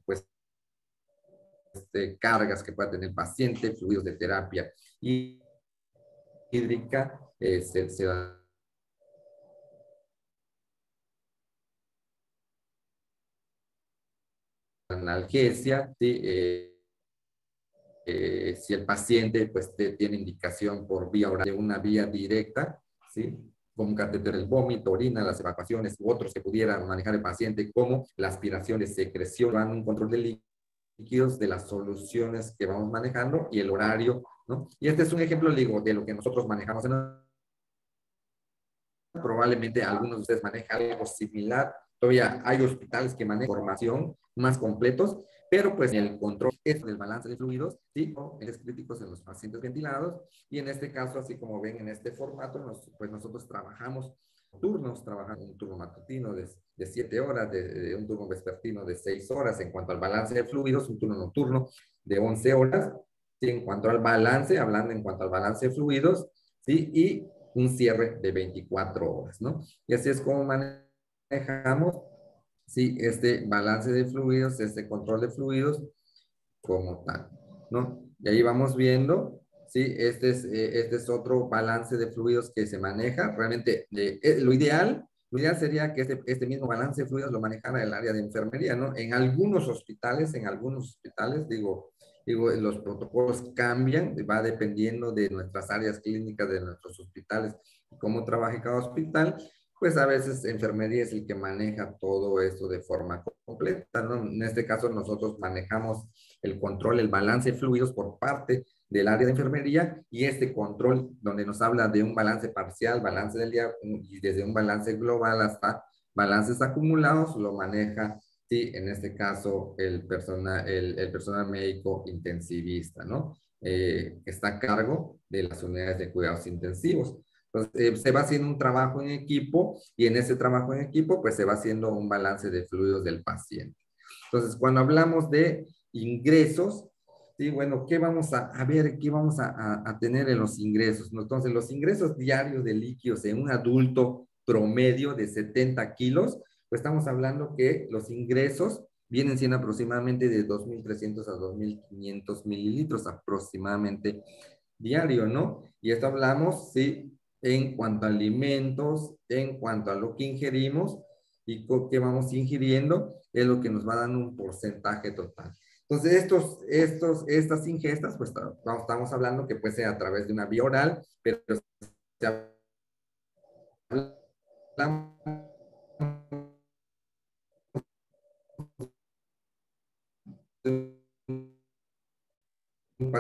E: pues cargas que pueda tener el paciente, fluidos de terapia hídrica, se da analgesia, ¿sí? Si el paciente pues tiene indicación por vía oral de una vía directa, ¿sí? Como un catéter del vómito, orina, las evacuaciones u otros que pudieran manejar el paciente, como la aspiración de secreción, van un control de líquidos, de las soluciones que vamos manejando y el horario, ¿no? Y este es un ejemplo, digo, de lo que nosotros manejamos probablemente algunos de ustedes manejan algo similar. Todavía hay hospitales que manejan información más completos, pero pues el control es del balance de fluidos, ¿sí? O es críticos en los pacientes ventilados. Y en este caso, así como ven en este formato, pues nosotros trabajamos turnos, trabajamos un turno matutino de 7 horas, de un turno vespertino de 6 horas. En cuanto al balance de fluidos, un turno nocturno de 11 horas. ¿Sí? En cuanto al balance, hablando en cuanto al balance de fluidos, ¿sí? Y un cierre de 24 horas, ¿no? Y así es como manejamos, sí, este balance de fluidos, este control de fluidos como tal, ¿no? Y ahí vamos viendo, sí, este es otro balance de fluidos que se maneja. Realmente, lo ideal sería que este mismo balance de fluidos lo manejara el área de enfermería, ¿no? En algunos hospitales, digo, los protocolos cambian, va dependiendo de nuestras áreas clínicas, de nuestros hospitales, cómo trabaje cada hospital, pues a veces enfermería es el que maneja todo esto de forma completa, ¿no? En este caso nosotros manejamos el control, el balance de fluidos por parte del área de enfermería y este control donde nos habla de un balance parcial, balance del día y desde un balance global hasta balances acumulados lo maneja, sí, en este caso el personal médico intensivista, ¿no? Que está a cargo de las unidades de cuidados intensivos. Entonces, se va haciendo un trabajo en equipo y en ese trabajo en equipo, pues se va haciendo un balance de fluidos del paciente. Entonces, cuando hablamos de ingresos, sí, bueno, ¿qué vamos a ver? ¿Qué vamos a tener en los ingresos? Entonces, los ingresos diarios de líquidos en un adulto promedio de 70 kilos, pues estamos hablando que los ingresos vienen siendo aproximadamente de 2.300 a 2.500 mililitros aproximadamente diario, ¿no? Y esto hablamos, sí, en cuanto a alimentos, en cuanto a lo que ingerimos y qué vamos ingiriendo, es lo que nos va dando un porcentaje total. Entonces, estas ingestas, pues estamos hablando que puede ser a través de una vía oral, pero si hablamos de un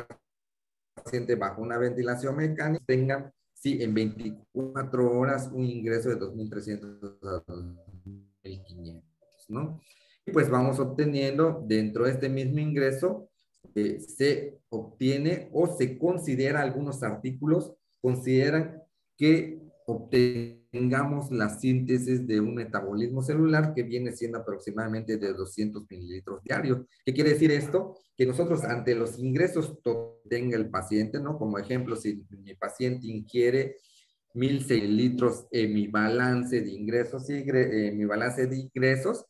E: paciente bajo una ventilación mecánica, tengan sí, en 24 horas un ingreso de 2.300 a 2.500, ¿no? Y pues vamos obteniendo dentro de este mismo ingreso, se obtiene o se considera, algunos artículos consideran que obtengamos la síntesis de un metabolismo celular que viene siendo aproximadamente de 200 mililitros diarios. ¿Qué quiere decir esto? Que nosotros ante los ingresos que tenga el paciente, ¿no? Como ejemplo, si mi paciente ingiere 1.006 litros en mi balance de ingresos,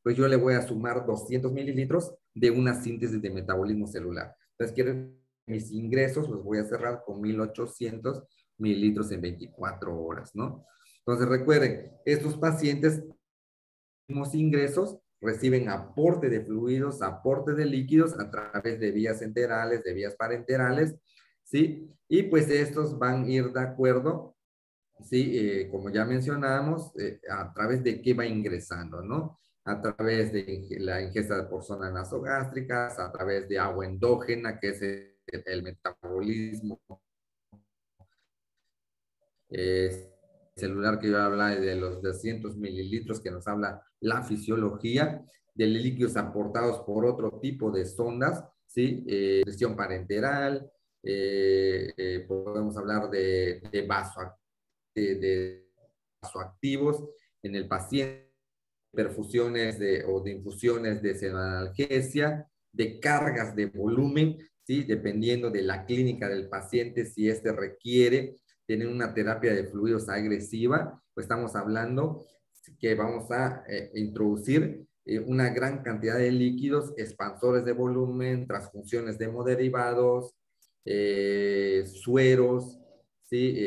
E: pues yo le voy a sumar 200 mililitros de una síntesis de metabolismo celular. Entonces, quiero mis ingresos los voy a cerrar con 1.800 mililitros en 24 horas, ¿no? Entonces, recuerden, estos pacientes, los ingresos, reciben aporte de fluidos, aporte de líquidos a través de vías enterales, de vías parenterales, ¿sí? Y pues estos van a ir de acuerdo, ¿sí? Como ya mencionamos, a través de qué va ingresando, ¿no? A través de la ingesta por zonas nasogástricas, a través de agua endógena, que es el metabolismo celular que yo hablaba, de los 200 mililitros que nos habla la fisiología, de líquidos aportados por otro tipo de sondas, ¿sí? Presión parenteral, podemos hablar de vasoactivos en el paciente, perfusiones o de infusiones de senoanalgesia, de cargas de volumen, ¿sí? Dependiendo de la clínica del paciente, si este requiere tener una terapia de fluidos agresiva, pues estamos hablando que vamos a introducir una gran cantidad de líquidos, expansores de volumen, transfunciones de hemoderivados, sueros, ¿sí?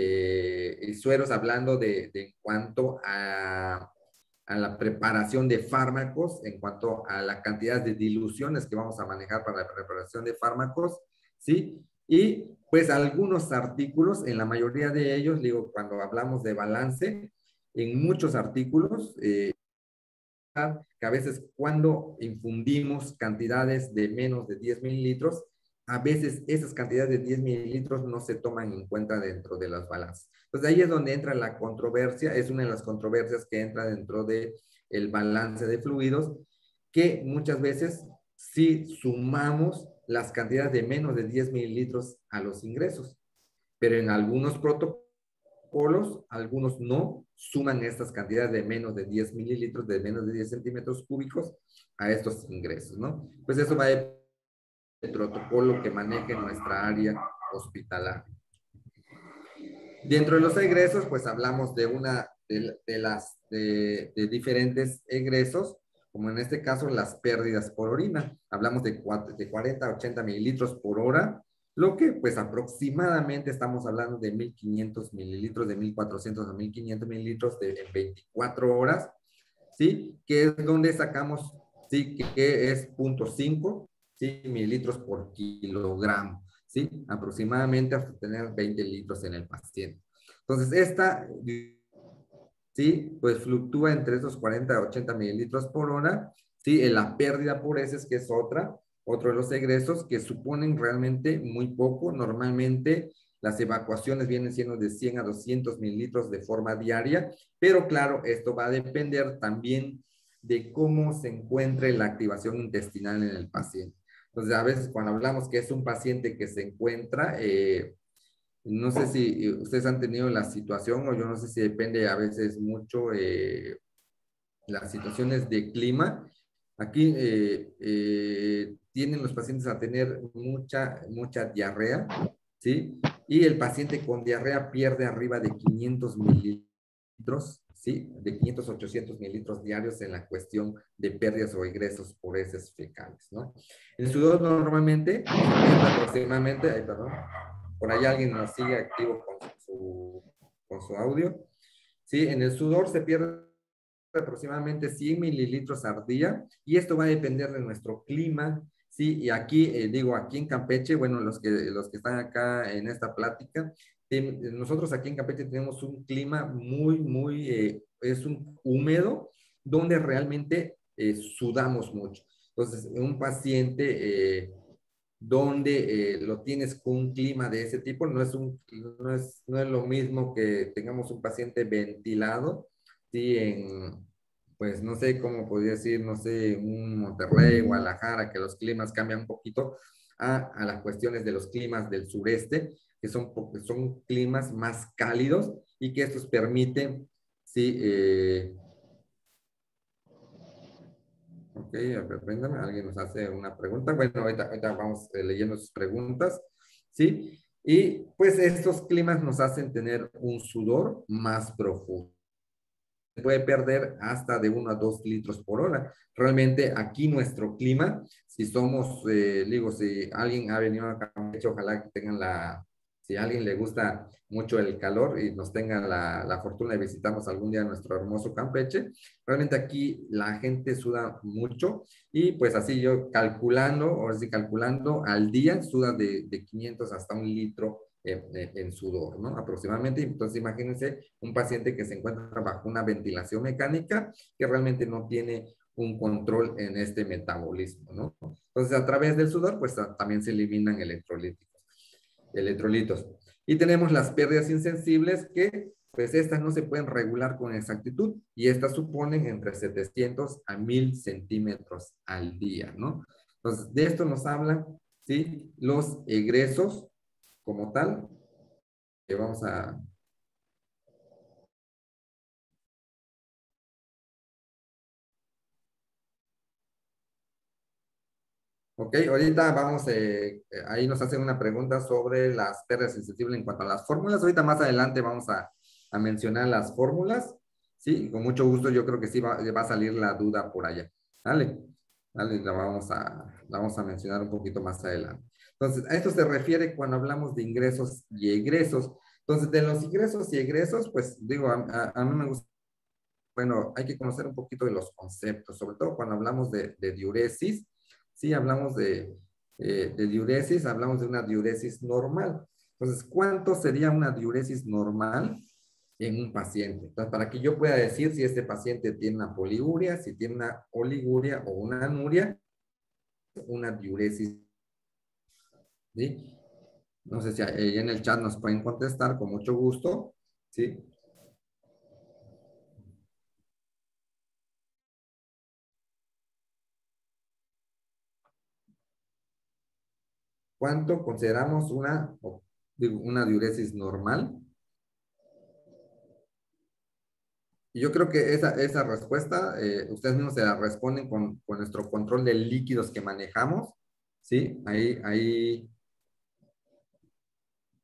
E: Y sueros hablando de en cuanto a la preparación de fármacos, en cuanto a la cantidad de diluciones que vamos a manejar para la preparación de fármacos, ¿sí? Y pues algunos artículos, en la mayoría de ellos, digo, cuando hablamos de balance, en muchos artículos, que a veces cuando infundimos cantidades de menos de 10 mililitros, a veces esas cantidades de 10 mililitros no se toman en cuenta dentro de las balanzas. Entonces ahí es donde entra la controversia, es una de las controversias que entra dentro del balance de fluidos, que muchas veces sí sumamos las cantidades de menos de 10 mililitros a los ingresos, pero en algunos protocolos, algunos no suman estas cantidades de menos de 10 mililitros, de menos de 10 centímetros cúbicos a estos ingresos, ¿no? Pues eso va a depender del protocolo que maneje nuestra área hospitalaria. Dentro de los egresos, pues hablamos de diferentes egresos, como en este caso las pérdidas por orina. Hablamos de 40 a 80 mililitros por hora, lo que pues aproximadamente estamos hablando de 1.500 mililitros, de 1.400 a 1.500 mililitros en 24 horas, ¿sí? Que es donde sacamos, ¿sí? Que es 0.5, ¿sí? Mililitros por kilogramo, ¿sí? Aproximadamente hasta tener 20 litros en el paciente. Entonces, esta, ¿sí? Pues fluctúa entre esos 40 a 80 mililitros por hora, ¿sí? En la pérdida por heces, que es otro de los egresos que suponen realmente muy poco. Normalmente las evacuaciones vienen siendo de 100 a 200 mililitros de forma diaria, pero claro, esto va a depender también de cómo se encuentre la activación intestinal en el paciente. Entonces, a veces cuando hablamos que es un paciente que se encuentra, no sé si ustedes han tenido la situación, o yo no sé si depende a veces mucho las situaciones de clima. Aquí tienen los pacientes a tener mucha diarrea, ¿sí? Y el paciente con diarrea pierde arriba de 500 mililitros, ¿sí? De 500 a 800 mililitros diarios en la cuestión de pérdidas o egresos por heces fecales, ¿no? El sudor normalmente, aproximadamente, ay, perdón, por ahí alguien nos sigue activo con su audio, ¿sí? En el sudor se pierde aproximadamente 100 mililitros al día, y esto va a depender de nuestro clima, ¿sí? Y aquí, digo, aquí en Campeche, bueno, los que están acá en esta plática, nosotros aquí en Campeche tenemos un clima muy, es un húmedo, donde realmente sudamos mucho. Entonces, un paciente donde lo tienes con un clima de ese tipo, no es lo mismo que tengamos un paciente ventilado, ¿sí? Pues no sé cómo podría decir, no sé, un Monterrey, Guadalajara, que los climas cambian un poquito a las cuestiones de los climas del sureste, que son climas más cálidos y que estos permiten, ¿sí? Ok, a ver, préndame, alguien nos hace una pregunta. Bueno, ahorita vamos leyendo sus preguntas, ¿sí? Y pues estos climas nos hacen tener un sudor más profundo. Se puede perder hasta de 1 a 2 litros por hora. Realmente aquí nuestro clima, si somos, digo, si alguien ha venido a Campeche, ojalá que tengan si a alguien le gusta mucho el calor y nos tengan la fortuna de visitarnos algún día en nuestro hermoso Campeche, realmente aquí la gente suda mucho y pues así yo calculando, ahora sí calculando, al día suda de 500 hasta 1 litro en sudor, ¿no? Aproximadamente. Entonces, imagínense un paciente que se encuentra bajo una ventilación mecánica que realmente no tiene un control en este metabolismo, ¿no? Entonces, a través del sudor, pues también se eliminan electrolitos. Y tenemos las pérdidas insensibles que, pues estas no se pueden regular con exactitud y estas suponen entre 700 a 1000 centímetros al día, ¿no? Entonces, de esto nos hablan, ¿sí? Los egresos como tal, que vamos a... Ok, ahorita vamos, ahí nos hacen una pregunta sobre las pérdidas sensibles en cuanto a las fórmulas. Ahorita más adelante vamos a mencionar las fórmulas, ¿sí? Con mucho gusto yo creo que sí va a salir la duda por allá. ¿Vale? ¿Vale? La vamos a mencionar un poquito más adelante. Entonces, a esto se refiere cuando hablamos de ingresos y egresos. Entonces, de los ingresos y egresos, pues digo, a mí me gusta, bueno, hay que conocer un poquito de los conceptos, sobre todo cuando hablamos de diuresis. Sí, hablamos de diuresis, hablamos de una diuresis normal. Entonces, ¿cuánto sería una diuresis normal en un paciente? Entonces, para que yo pueda decir si este paciente tiene una poliuria, si tiene una oliguria o una anuria, una diuresis, ¿sí? No sé si ahí en el chat nos pueden contestar con mucho gusto, ¿sí? ¿Cuánto consideramos una diuresis normal? Y yo creo que esa respuesta, ustedes mismos se la responden con nuestro control de líquidos que manejamos, ¿sí?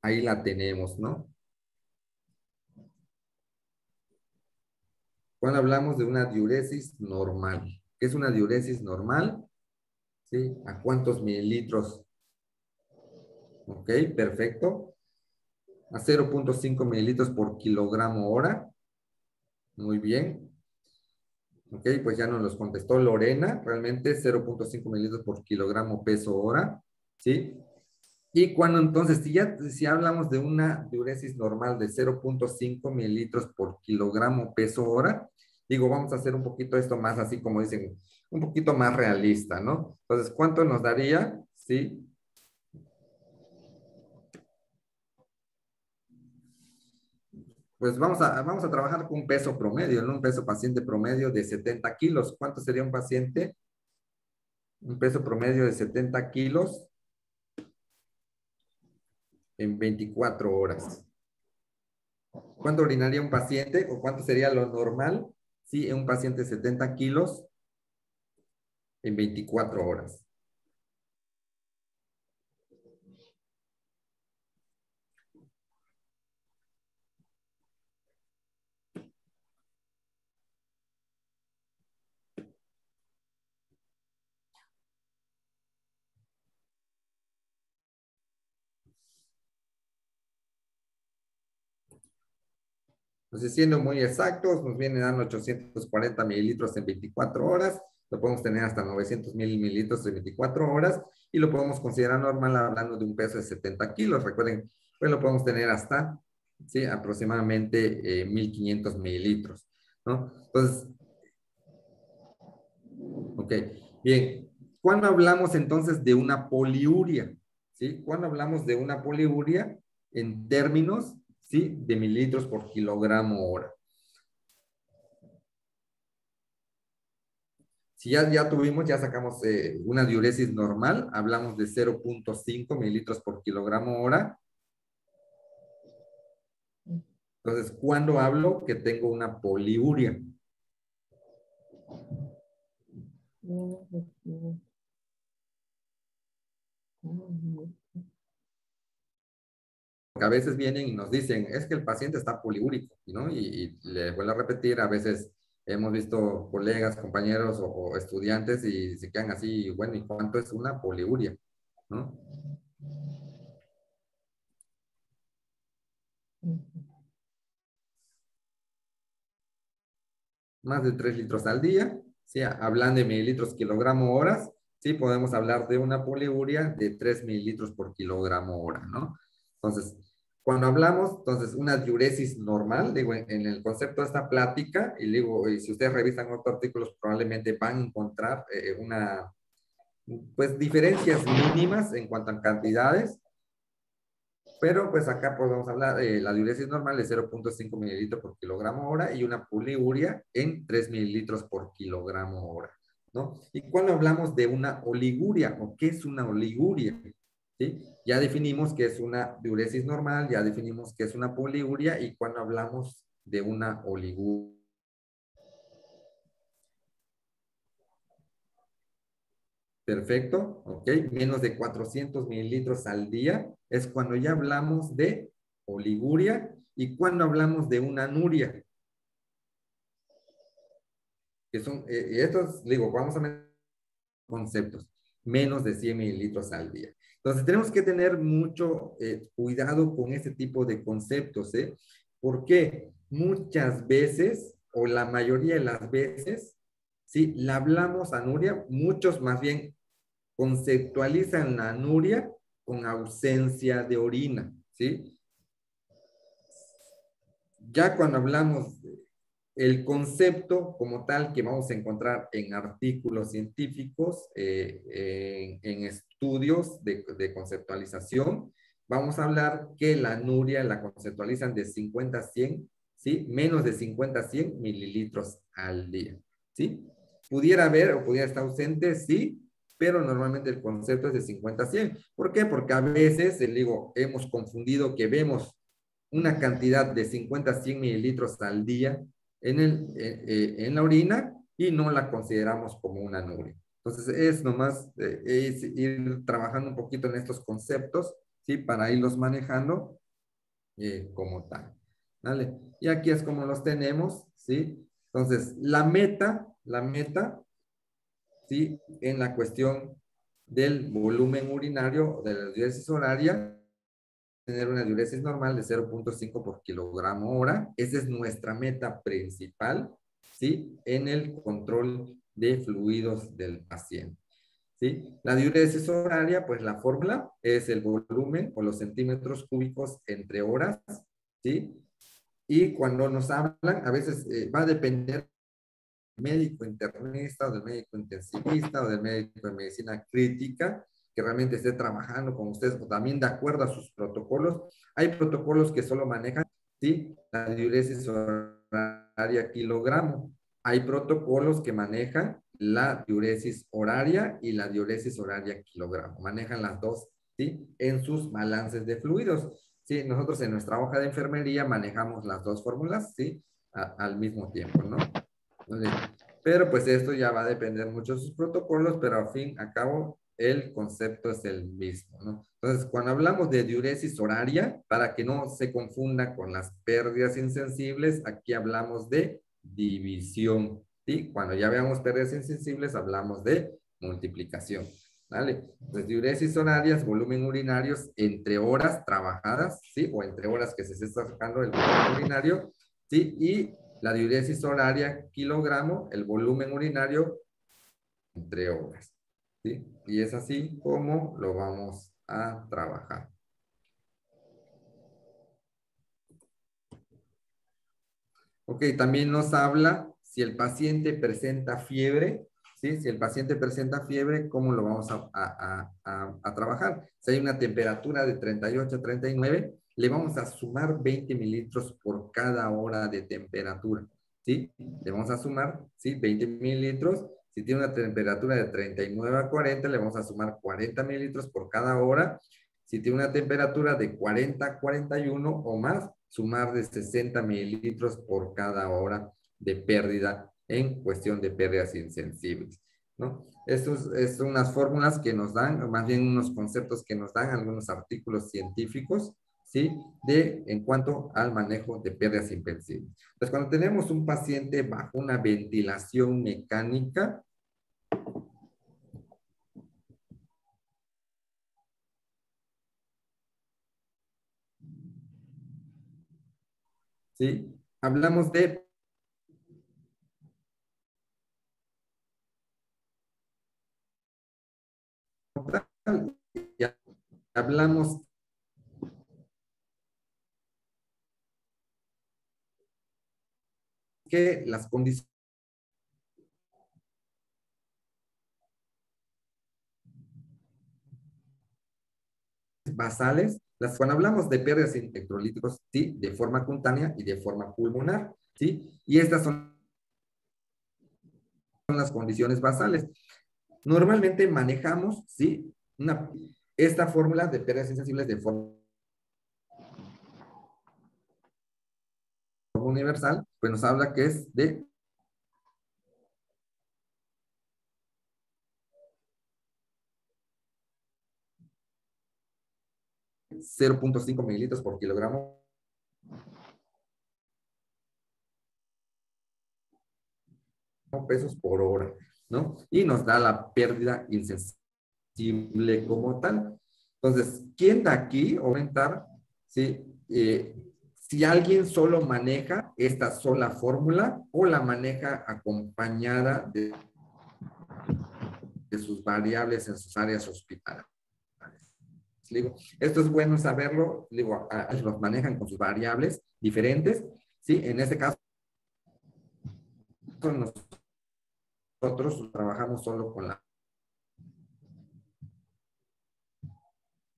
E: Ahí la tenemos, ¿no? Cuando hablamos de una diuresis normal. ¿Qué es una diuresis normal? ¿Sí? ¿A cuántos mililitros? Ok, perfecto. A 0.5 mililitros por kilogramo hora. Muy bien. Ok, pues ya nos los contestó Lorena. Realmente 0.5 mililitros por kilogramo peso hora. ¿Sí? Y cuando entonces, si hablamos de una diuresis normal de 0.5 mililitros por kilogramo peso hora, digo, vamos a hacer un poquito esto más así como dicen, un poquito más realista, ¿no? Entonces, ¿cuánto nos daría? Sí. Pues vamos a trabajar con un peso promedio, ¿no? Un peso paciente promedio de 70 kilos. ¿Cuánto sería un paciente? Un peso promedio de 70 kilos en 24 horas. ¿Cuánto orinaría un paciente o cuánto sería lo normal? Sí, en un paciente de 70 kilos en 24 horas. Entonces, siendo muy exactos, nos vienen dando 840 mililitros en 24 horas. Lo podemos tener hasta 900 mililitros en 24 horas y lo podemos considerar normal hablando de un peso de 70 kilos. Recuerden, pues lo podemos tener hasta, sí, aproximadamente 1500 mililitros, ¿no? Entonces, ok, bien. ¿Cuándo hablamos entonces de una poliuria? ¿Sí? ¿Cuándo hablamos de una poliuria en términos, ¿sí?, de mililitros por kilogramo hora? Si ya tuvimos, ya sacamos una diuresis normal, hablamos de 0.5 mililitros por kilogramo hora. Entonces, ¿cuándo hablo que tengo una poliuria? Porque a veces vienen y nos dicen, es que el paciente está poliúrico, ¿no? Y le vuelvo a repetir, a veces hemos visto colegas, compañeros o estudiantes y se quedan así, bueno, ¿y cuánto es una poliuria? ¿No? Más de 3 litros al día, ¿sí? Hablando de mililitros kilogramo horas, sí, podemos hablar de una poliuria de 3 mililitros por kilogramo hora, ¿no? Entonces, cuando hablamos, entonces, una diuresis normal, digo, en el concepto de esta plática, y digo, y si ustedes revisan otros artículos, probablemente van a encontrar pues, diferencias mínimas en cuanto a cantidades, pero pues acá podemos hablar de la diuresis normal de 0.5 mililitros por kilogramo hora y una poliuria en 3 mililitros por kilogramo hora, ¿no? Y cuando hablamos de una oliguria, ¿o qué es una oliguria? ¿Sí? Ya definimos que es una diuresis normal, ya definimos que es una poliuria y cuando hablamos de una oliguria. Perfecto, ok. Menos de 400 mililitros al día es cuando ya hablamos de oliguria y cuando hablamos de una anuria. Que son, estos, digo, vamos a ver conceptos. Menos de 100 mililitros al día. Entonces, tenemos que tener mucho cuidado con este tipo de conceptos, ¿eh? Porque muchas veces, o la mayoría de las veces, ¿sí? La hablamos anuria, muchos más bien conceptualizan la anuria con ausencia de orina, ¿sí? Ya cuando hablamos el concepto como tal que vamos a encontrar en artículos científicos, en estudios de conceptualización, vamos a hablar que la anuria la conceptualizan de 50 a 100, ¿sí? Menos de 50 a 100 mililitros al día, ¿sí? Pudiera haber o pudiera estar ausente, sí, pero normalmente el concepto es de 50 a 100. ¿Por qué? Porque a veces, digo, hemos confundido que vemos una cantidad de 50 a 100 mililitros al día en la orina y no la consideramos como una anuria. Entonces, es nomás es ir trabajando un poquito en estos conceptos, ¿sí? Para irlos manejando como tal, ¿vale? Y aquí es como los tenemos, ¿sí? Entonces, la meta, ¿sí? En la cuestión del volumen urinario de la diuresis horaria, tener una diuresis normal de 0.5 por kilogramo hora. Esa es nuestra meta principal, ¿sí? En el control de fluidos del paciente, ¿sí? La diuresis horaria, pues la fórmula es el volumen o los centímetros cúbicos entre horas, ¿sí? Y cuando nos hablan, a veces va a depender médico internista, o del médico intensivista, o del médico de medicina crítica, que realmente esté trabajando con ustedes, o también de acuerdo a sus protocolos. Hay protocolos que solo manejan, ¿sí? La diuresis horaria kilogramo. Hay protocolos que manejan la diuresis horaria y la diuresis horaria kilogramo. Manejan las dos, ¿sí? En sus balances de fluidos. Sí, nosotros en nuestra hoja de enfermería manejamos las dos fórmulas, ¿sí? Al mismo tiempo, ¿no? Pero pues esto ya va a depender mucho de sus protocolos, pero al fin y al cabo el concepto es el mismo, ¿no? Entonces, cuando hablamos de diuresis horaria, para que no se confunda con las pérdidas insensibles, aquí hablamos de división, ¿sí? Cuando ya veamos pérdidas insensibles, hablamos de multiplicación, ¿vale? Entonces, diuresis horarias, volumen urinarios entre horas trabajadas, ¿sí? O entre horas que se está sacando el volumen urinario, ¿sí? Y la diuresis horaria kilogramo, el volumen urinario entre horas, ¿sí? Y es así como lo vamos a trabajar. Ok, también nos habla si el paciente presenta fiebre, ¿sí? Si el paciente presenta fiebre, ¿cómo lo vamos a trabajar? Si hay una temperatura de 38 a 39, le vamos a sumar 20 mililitros por cada hora de temperatura, ¿sí? Le vamos a sumar, ¿sí? 20 mililitros. Si tiene una temperatura de 39 a 40, le vamos a sumar 40 mililitros por cada hora. Si tiene una temperatura de 40 a 41 o más, sumar de 60 mililitros por cada hora de pérdida en cuestión de pérdidas insensibles, ¿no? Estos son unas fórmulas que nos dan, más bien unos conceptos que nos dan algunos artículos científicos, ¿sí? En cuanto al manejo de pérdidas insensibles. Entonces, cuando tenemos un paciente bajo una ventilación mecánica, ¿sí? Hablamos de ya hablamos que las condiciones basales, cuando hablamos de pérdidas electrolíticos, sí, de forma cutánea y de forma pulmonar, sí, y estas son las condiciones basales. Normalmente manejamos, sí, esta fórmula de pérdidas insensibles de forma universal, pues nos habla que es de 0.5 mililitros por kilogramo pesos por hora, ¿no? Y nos da la pérdida insensible como tal. Entonces, ¿quién de aquí aumentar? ¿Sí? Si alguien solo maneja esta sola fórmula o la maneja acompañada de sus variables en sus áreas hospitalarias. Digo, esto es bueno saberlo, digo, los manejan con sus variables diferentes, ¿sí? En este caso, nosotros trabajamos solo con la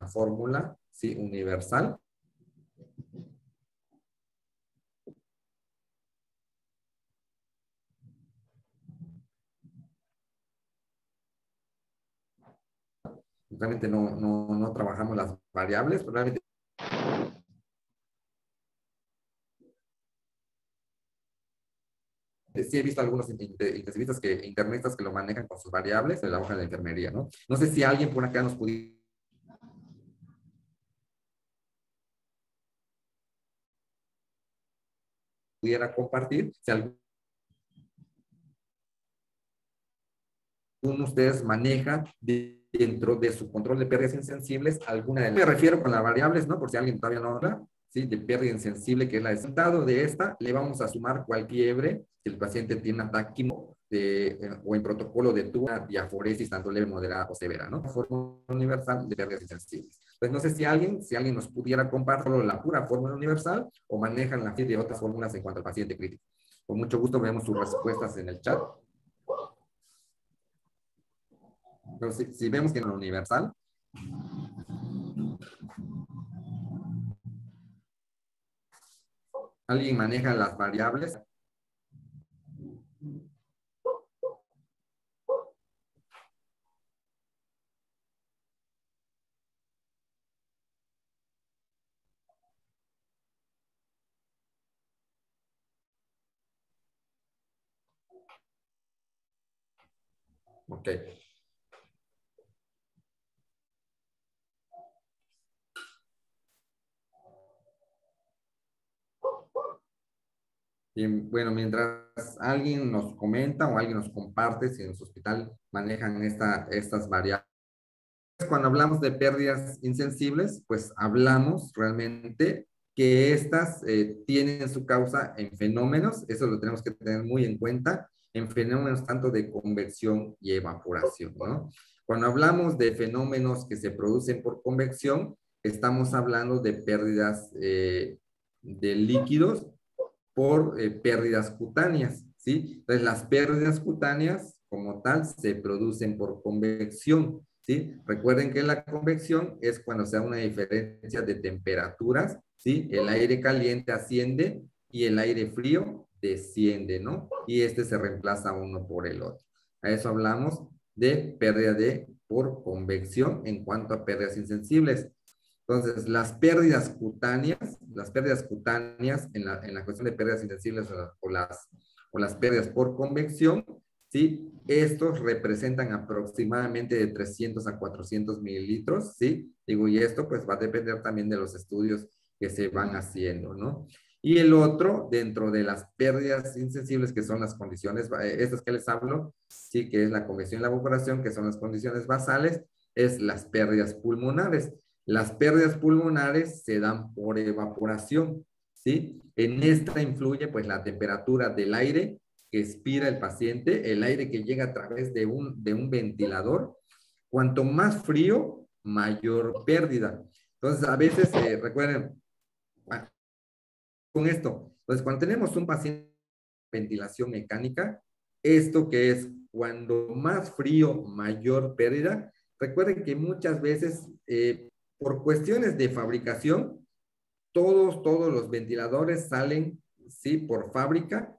E: fórmula, ¿sí? Universal. Realmente no trabajamos las variables, pero realmente sí he visto algunos intensivistas internistas que lo manejan con sus variables en la hoja de enfermería, ¿no? No sé si alguien por acá nos pudiera compartir, si alguno de ustedes maneja dentro de su control de pérdidas insensibles alguna de las. Me refiero con las variables, ¿no? Por si alguien todavía no habla, ¿sí? De pérdida insensible, que es la de sentado de esta, le vamos a sumar cualquier fiebre, si el paciente tiene ataque o en protocolo de tuba, diaforesis, tanto leve, moderada o severa, ¿no? Fórmula universal de pérdidas insensibles. Pues no sé si alguien nos pudiera compartir la pura fórmula universal o manejan la de otras fórmulas en cuanto al paciente crítico. Con mucho gusto vemos sus respuestas en el chat. Pero si vemos que en lo universal, alguien maneja las variables. Ok. Y bueno, mientras alguien nos comenta o alguien nos comparte si en su hospital manejan estas variables. Cuando hablamos de pérdidas insensibles, pues hablamos realmente que estas tienen su causa en fenómenos, eso lo tenemos que tener muy en cuenta, en fenómenos tanto de convección y evaporación, ¿no? Cuando hablamos de fenómenos que se producen por convección, estamos hablando de pérdidas de líquidos por pérdidas cutáneas, ¿sí? Entonces, las pérdidas cutáneas, como tal se producen por convección, ¿sí? Recuerden que la convección es cuando se da una diferencia de temperaturas, ¿sí? El aire caliente asciende y el aire frío desciende, ¿no? Y este se reemplaza uno por el otro. A eso hablamos de pérdida por convección en cuanto a pérdidas insensibles. Entonces, las pérdidas cutáneas en la cuestión de pérdidas insensibles o las pérdidas por convección, ¿sí? Estos representan aproximadamente de 300 a 400 mililitros, ¿sí? Digo, y esto pues va a depender también de los estudios que se van haciendo, ¿no? Y el otro, dentro de las pérdidas insensibles, que son las condiciones, estas que les hablo, sí, que es la convección y la evaporación, que son las condiciones basales, es las pérdidas pulmonares. Las pérdidas pulmonares se dan por evaporación, ¿sí? En esta influye pues la temperatura del aire que expira el paciente, el aire que llega a través de un ventilador. Cuanto más frío, mayor pérdida. Entonces, a veces, recuerden, con esto, entonces cuando tenemos un paciente con ventilación mecánica, esto que es cuando más frío, mayor pérdida, recuerden que muchas veces, por cuestiones de fabricación, todos los ventiladores salen, ¿sí? Por fábrica,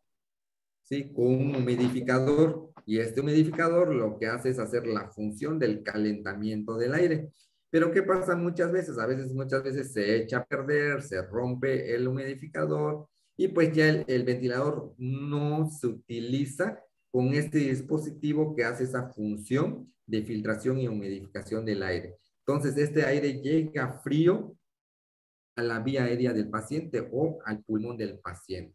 E: ¿sí? Con un humidificador, y este humidificador lo que hace es hacer la función del calentamiento del aire. Pero ¿qué pasa muchas veces? Muchas veces se echa a perder, se rompe el humidificador y pues ya el ventilador no se utiliza con este dispositivo que hace esa función de filtración y humidificación del aire. Entonces, este aire llega frío a la vía aérea del paciente o al pulmón del paciente.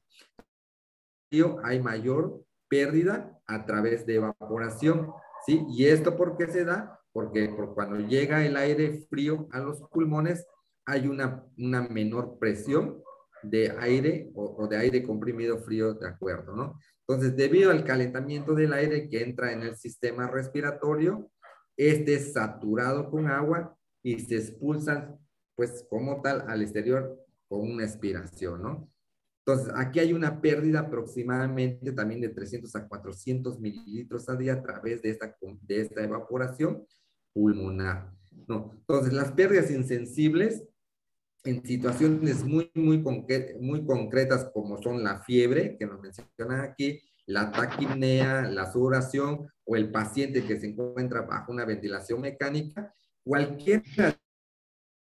E: Hay mayor pérdida a través de evaporación, ¿sí? ¿Y esto por qué se da? Porque cuando llega el aire frío a los pulmones, hay una menor presión de aire o de aire comprimido frío, de acuerdo, ¿no? Entonces, debido al calentamiento del aire que entra en el sistema respiratorio, este es saturado con agua y se expulsan, pues, como tal, al exterior con una expiración, ¿no? Entonces, aquí hay una pérdida aproximadamente también de 300 a 400 mililitros al día a través de esta evaporación pulmonar, ¿no? Entonces, las pérdidas insensibles en situaciones muy concretas como son la fiebre, que nos mencionan aquí, la taquipnea, la sudoración o el paciente que se encuentra bajo una ventilación mecánica, cualquiera de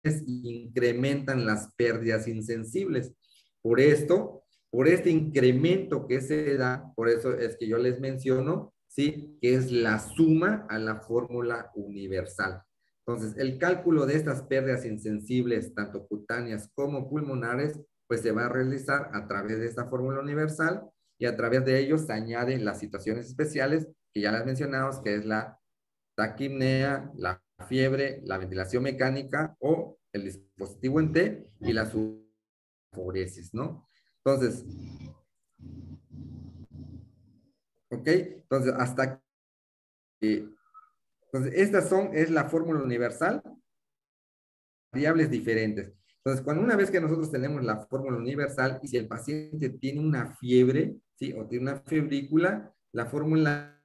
E: ellas incrementan las pérdidas insensibles. Por este incremento que se da, por eso es que yo les menciono, ¿sí? Que es la suma a la fórmula universal. Entonces, el cálculo de estas pérdidas insensibles, tanto cutáneas como pulmonares, pues se va a realizar a través de esta fórmula universal y a través de ello se añaden las situaciones especiales que ya las mencionamos, que es la taquipnea, la fiebre, la ventilación mecánica o el dispositivo en T y la favoreces, ¿no? Entonces, ¿ok? Entonces, hasta entonces, es la fórmula universal, variables diferentes. Entonces, una vez que nosotros tenemos la fórmula universal y si el paciente tiene una fiebre, ¿sí? O tiene una febrícula, la fórmula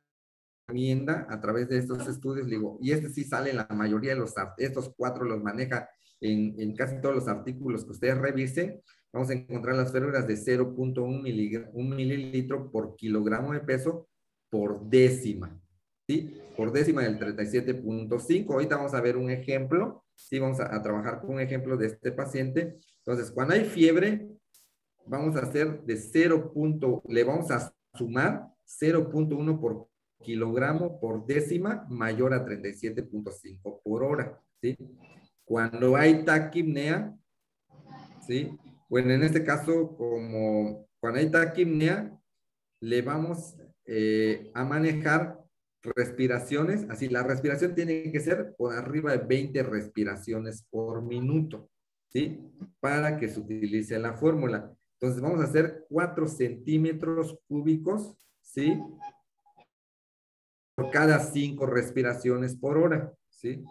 E: enmienda a través de estos estudios, digo, y sí sale en la mayoría de estos cuatro los maneja en casi todos los artículos que ustedes revisen. Vamos a encontrar las férmulas de 0.1 mililitro por kilogramo de peso por décima, ¿sí? Por décima del 37.5. Ahorita vamos a ver un ejemplo, ¿sí? Vamos a trabajar con un ejemplo de este paciente. Entonces, cuando hay fiebre, vamos a hacer de le vamos a sumar 0.1 por kilogramo por décima mayor a 37.5 por hora, ¿sí? Cuando hay taquipnea, ¿sí? Bueno, en este caso, cuando hay taquipnea, le vamos a manejar respiraciones, así la respiración tiene que ser por arriba de 20 respiraciones por minuto, ¿sí? Para que se utilice la fórmula. Entonces vamos a hacer 4 centímetros cúbicos, ¿sí? Por cada 5 respiraciones por hora, ¿sí?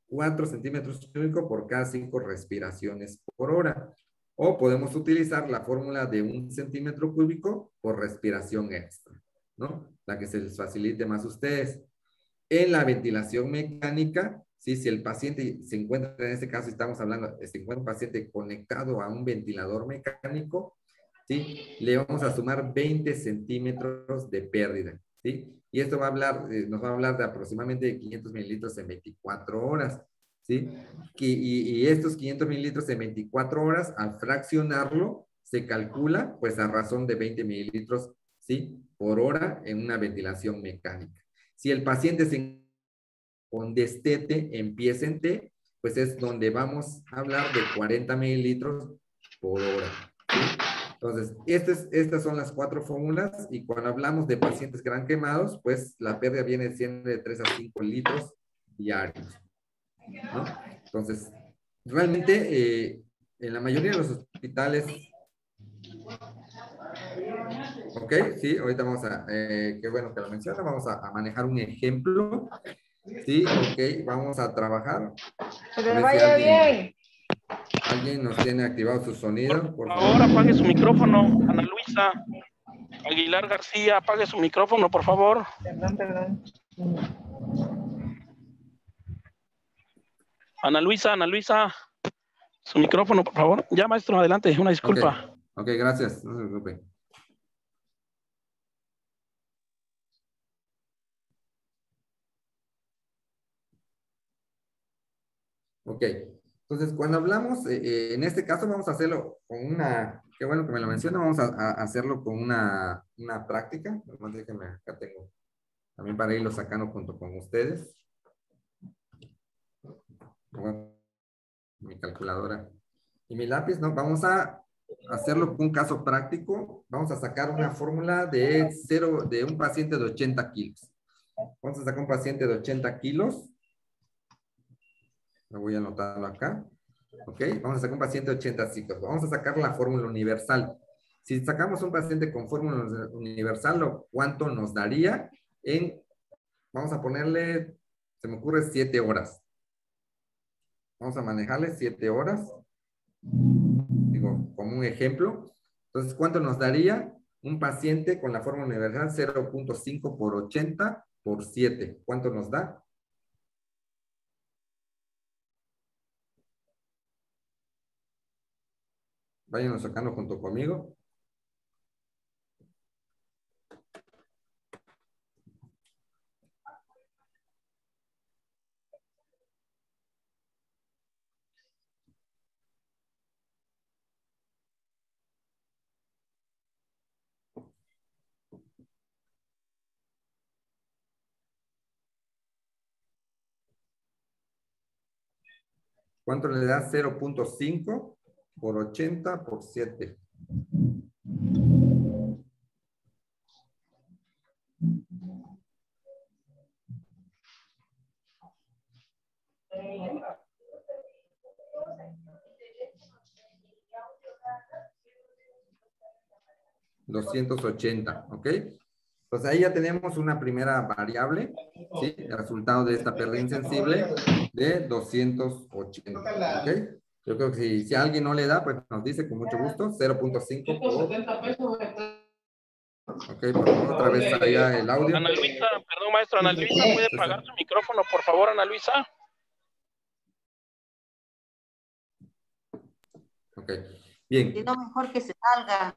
E: 4 centímetros cúbicos por cada 5 respiraciones por hora. O podemos utilizar la fórmula de 1 centímetro cúbico por respiración extra, ¿no? la que se les facilite más a ustedes. En la ventilación mecánica, ¿sí? Si el paciente se encuentra, en este caso estamos hablando, se encuentra un paciente conectado a un ventilador mecánico, ¿sí? Le vamos a sumar 20 centímetros de pérdida, ¿sí? Y esto va a hablar, nos va a hablar de aproximadamente 500 mililitros en 24 horas, ¿sí? Y estos 500 mililitros en 24 horas, al fraccionarlo, se calcula, pues, a razón de 20 mililitros, ¿sí? Por hora en una ventilación mecánica. Si el paciente se con destete en pie en T, pues es donde vamos a hablar de 40 mililitros por hora, ¿sí? Entonces, estas son las 4 fórmulas, y cuando hablamos de pacientes gran quemados, pues la pérdida viene siendo de 3 a 5 litros diarios, ¿no? Entonces, realmente, en la mayoría de los hospitales, ok, sí, ahorita vamos a, qué bueno que lo menciona, vamos a manejar un ejemplo, sí, ok, vamos a trabajar.
F: Que le vaya bien.
E: ¿Alguien nos tiene activado su sonido?
A: Por favor, apague su micrófono. Ana Luisa Aguilar García, apague su micrófono, por favor.
F: Perdón.
A: Ana Luisa, su micrófono, por favor. Ya, maestro, adelante, una disculpa.
E: Ok, gracias, no se preocupe. Ok, entonces cuando hablamos, en este caso vamos a hacerlo con una, qué bueno que me lo menciona, vamos a hacerlo con una práctica. Déjenme, acá tengo, también para irlo sacando junto con ustedes. Mi calculadora y mi lápiz, ¿no? Vamos a hacerlo con un caso práctico. Vamos a sacar una fórmula de un paciente de 80 kilos. Vamos a sacar un paciente de 80 kilos. Lo voy a anotarlo acá. Ok, vamos a sacar un paciente de 80 kilos. Vamos a sacar la fórmula universal. Si sacamos un paciente con fórmula universal, ¿cuánto nos daría en, vamos a ponerle, se me ocurre 7 horas. Vamos a manejarle 7 horas. Digo, como un ejemplo. Entonces, ¿cuánto nos daría un paciente con la fórmula universal 0.5 por 80 por 7? ¿Cuánto nos da? Váyanos sacando junto conmigo. ¿Cuánto le da 0.5 por 80 por 7? $280, ¿ok? Pues ahí ya tenemos una primera variable, ¿sí? El resultado de esta pérdida insensible de 280, ¿ok? Yo creo que si alguien no le da, pues nos dice con mucho gusto, 0.5 por... Ok, por favor, otra vez allá el audio.
A: Ana Luisa, perdón, maestro, Ana Luisa, ¿puede apagar su micrófono, por favor, Ana Luisa?
E: Ok, bien.
D: Es lo mejor que se salga.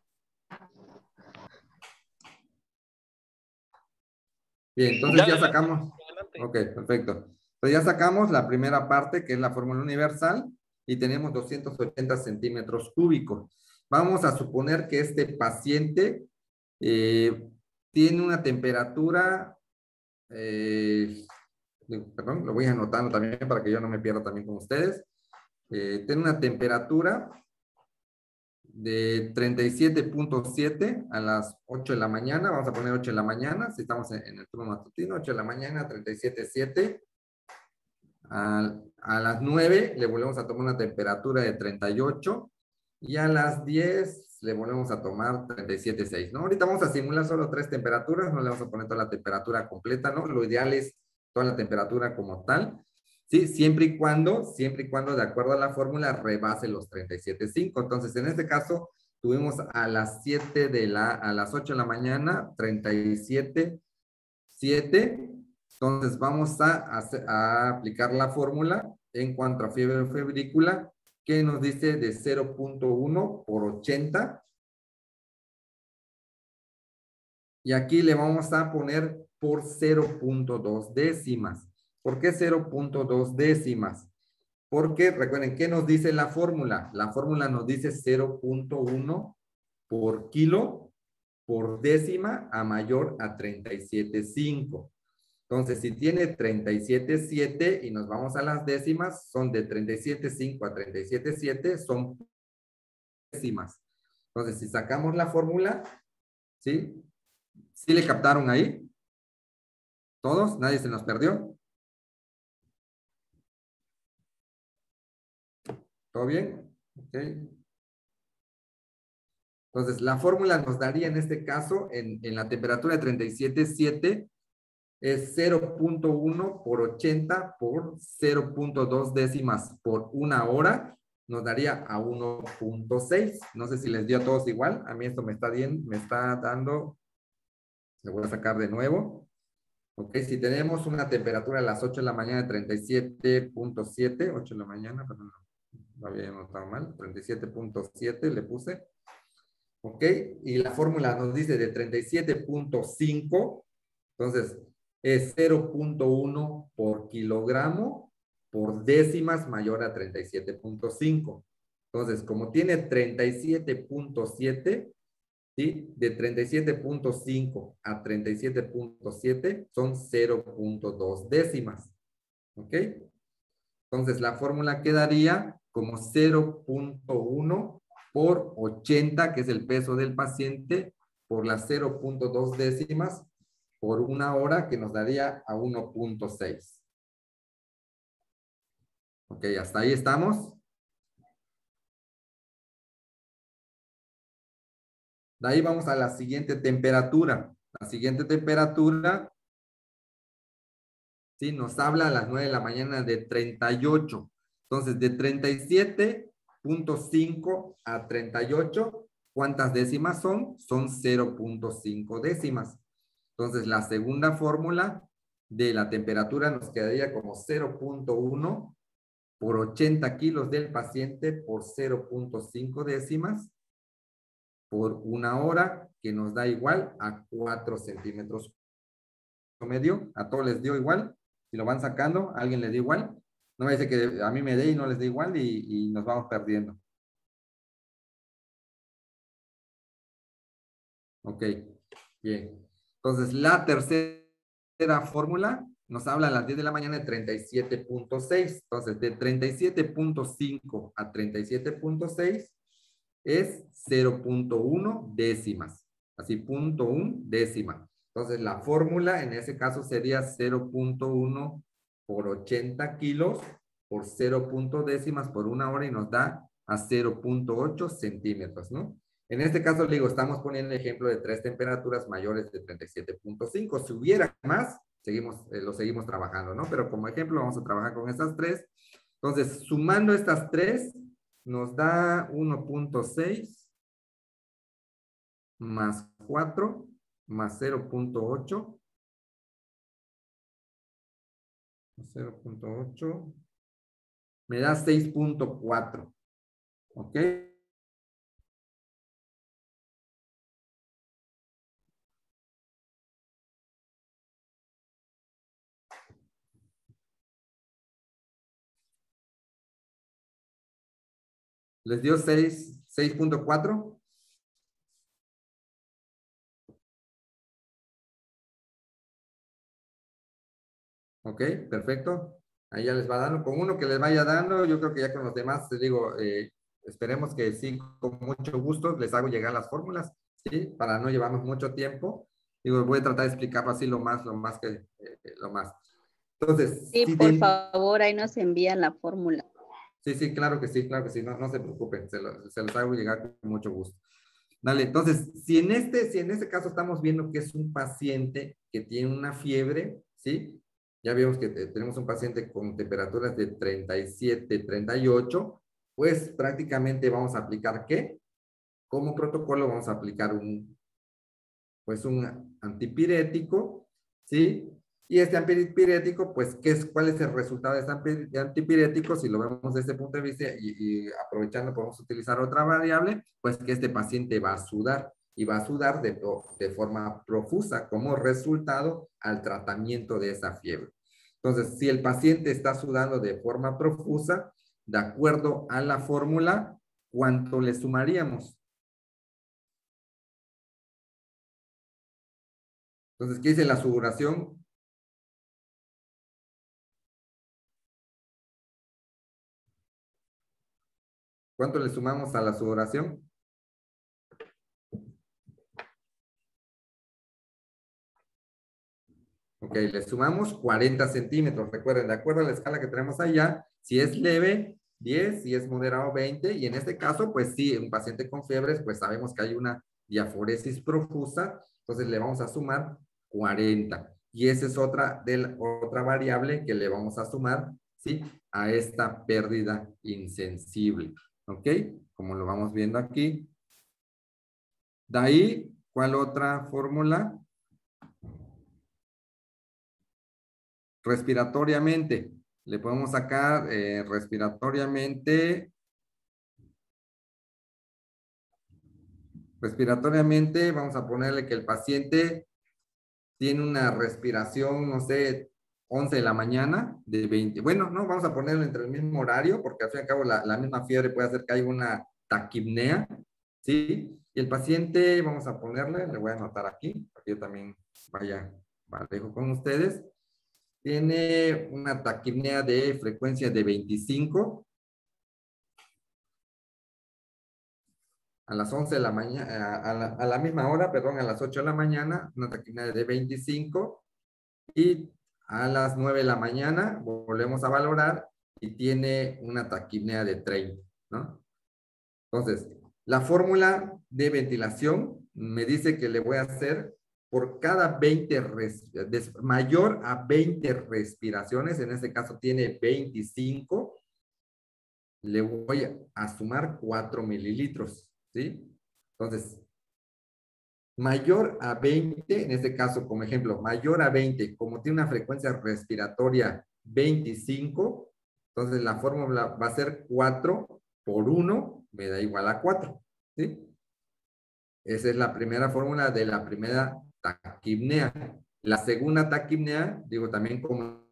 E: Bien, entonces ya sacamos. Ok, perfecto. Entonces ya sacamos la primera parte, que es la fórmula universal, y tenemos 280 centímetros cúbicos. Vamos a suponer que este paciente tiene una temperatura, perdón, lo voy anotando también para que yo no me pierda también con ustedes. Tiene una temperatura de 37.7 a las 8 de la mañana. Vamos a poner 8 de la mañana, si estamos en el turno matutino, 8 de la mañana, 37.7. A las 9 le volvemos a tomar una temperatura de 38 y a las 10 le volvemos a tomar 37.6, ¿no? Ahorita vamos a simular solo 3 temperaturas, no le vamos a poner toda la temperatura completa, ¿no? Lo ideal es toda la temperatura como tal, ¿sí? Siempre y cuando, de acuerdo a la fórmula, rebase los 37.5. Entonces, en este caso, tuvimos a las 8 de la mañana, 37 7. Entonces vamos a aplicar la fórmula en cuanto a fiebre febrícula, que nos dice de 0.1 por 80. Y aquí le vamos a poner por 0.2 décimas. ¿Por qué 0.2 décimas? Porque recuerden, ¿qué nos dice la fórmula? La fórmula nos dice 0.1 por kilo por décima a mayor a 37.5. Entonces, si tiene 37.7 y nos vamos a las décimas, son de 37.5 a 37.7, son décimas. Entonces, si sacamos la fórmula, ¿sí? ¿Sí le captaron ahí? ¿Todos? ¿Nadie se nos perdió? ¿Todo bien? Ok. Entonces, la fórmula nos daría en este caso, en la temperatura de 37.7, es 0.1 por 80 por 0.2 décimas por una hora, nos daría a 1.6. No sé si les dio a todos igual. A mí esto me está bien, me está dando, le voy a sacar de nuevo. Ok, si tenemos una temperatura a las 8 de la mañana de 37.7, 8 de la mañana, perdón, lo había notado mal, 37.7 le puse. Ok, y la fórmula nos dice de 37.5, entonces es 0.1 por kilogramo por décimas mayor a 37.5. Entonces, como tiene 37.7, ¿sí? De 37.5 a 37.7 son 0.2 décimas. ¿Ok? Entonces, la fórmula quedaría como 0.1 por 80, que es el peso del paciente, por las 0.2 décimas por una hora, que nos daría a 1.6. Ok, hasta ahí estamos. De ahí vamos a la siguiente temperatura. La siguiente temperatura, ¿sí? Nos habla a las 9 de la mañana de 38. Entonces, de 37.5 a 38, ¿cuántas décimas son? Son 0.5 décimas. Entonces, la segunda fórmula de la temperatura nos quedaría como 0.1 por 80 kilos del paciente por 0.5 décimas por una hora, que nos da igual a 4 centímetros promedio. A todos les dio igual. Si lo van sacando, ¿a alguien les dio igual? No me dice que a mí me dé y no les dé igual y nos vamos perdiendo. Ok, bien. Entonces, la tercera fórmula nos habla a las 10 de la mañana de 37.6. Entonces, de 37.5 a 37.6 es 0.1 décimas. Así, 0.1 décima. Entonces, la fórmula en ese caso sería 0.1 por 80 kilos por 0.0 décimas por una hora y nos da a 0.8 centímetros, ¿no? En este caso, le digo, estamos poniendo el ejemplo de 3 temperaturas mayores de 37.5. Si hubiera más, lo seguimos trabajando, ¿no? Pero como ejemplo, vamos a trabajar con estas 3. Entonces, sumando estas 3, nos da 1.6 más 4 más 0.8. 0.8 me da 6.4. ¿Ok? ¿Les dio 6.4? Ok, perfecto. Ahí ya les va dando. Con uno que les vaya dando, yo creo que ya con los demás, les digo, esperemos que sí, con mucho gusto les hago llegar las fórmulas, ¿sí? Para no llevarnos mucho tiempo. Digo, voy a tratar de explicarlo así lo más. Entonces,
G: sí,
E: si
G: por favor, ahí nos envían la fórmula.
E: Sí, claro que sí, no se preocupen, se los hago llegar con mucho gusto. Dale, entonces, si en este caso estamos viendo que es un paciente que tiene una fiebre, ¿sí? Ya vimos que tenemos un paciente con temperaturas de 37, 38, pues prácticamente vamos a aplicar, ¿qué? Como protocolo vamos a aplicar un antipirético ¿sí? Y este antipirético, pues, ¿cuál es el resultado de este antipirético? Si lo vemos desde ese punto de vista y aprovechando, podemos utilizar otra variable, pues que este paciente va a sudar y va a sudar de forma profusa como resultado al tratamiento de esa fiebre. Entonces, si el paciente está sudando de forma profusa, de acuerdo a la fórmula, ¿cuánto le sumaríamos? Entonces, ¿qué dice la sudoración? ¿Cuánto le sumamos a la sudoración? Ok, le sumamos 40 centímetros. Recuerden, de acuerdo a la escala que tenemos allá, si es leve, 10, si es moderado, 20. Y en este caso, pues sí, un paciente con fiebres, pues sabemos que hay una diaforesis profusa. Entonces le vamos a sumar 40. Y esa es otra variable que le vamos a sumar, ¿sí? A esta pérdida insensible. ¿Ok? Como lo vamos viendo aquí. De ahí, ¿cuál otra fórmula? Respiratoriamente. Le podemos sacar respiratoriamente. Respiratoriamente, vamos a ponerle que el paciente tiene una respiración, no sé, 11 de la mañana, de 20. Bueno, no, vamos a ponerlo entre el mismo horario, porque al fin y al cabo la misma fiebre puede hacer que haya una taquipnea, ¿sí? Y el paciente, vamos a ponerle, le voy a anotar aquí, para que yo también vaya parejo con ustedes. Tiene una taquipnea de frecuencia de 25. A las 11 de la mañana, a la misma hora, perdón, a las 8 de la mañana, una taquipnea de 25. Y a las 9 de la mañana volvemos a valorar y tiene una taquipnea de 30, ¿no? Entonces, la fórmula de ventilación me dice que le voy a hacer por cada 20, mayor a 20 respiraciones, en este caso tiene 25, le voy a sumar 4 mililitros, ¿sí? Entonces, mayor a 20, en este caso como ejemplo, mayor a 20, como tiene una frecuencia respiratoria 25, entonces la fórmula va a ser 4 por 1, me da igual a 4, ¿sí? Esa es la primera fórmula de la primera taquipnea. La segunda taquipnea, digo también como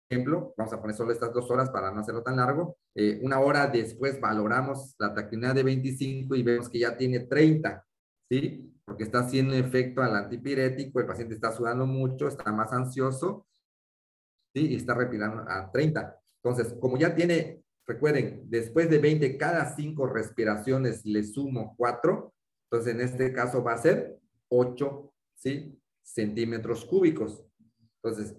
E: ejemplo, vamos a poner solo estas 2 horas para no hacerlo tan largo. Una hora después valoramos la taquipnea de 25 y vemos que ya tiene 30, ¿sí? Porque está haciendo efecto al antipirético, el paciente está sudando mucho, está más ansioso, ¿sí? Y está respirando a 30. Entonces, como ya tiene, recuerden, después de 20, cada 5 respiraciones le sumo 4, entonces en este caso va a ser 8, ¿sí? Centímetros cúbicos. Entonces,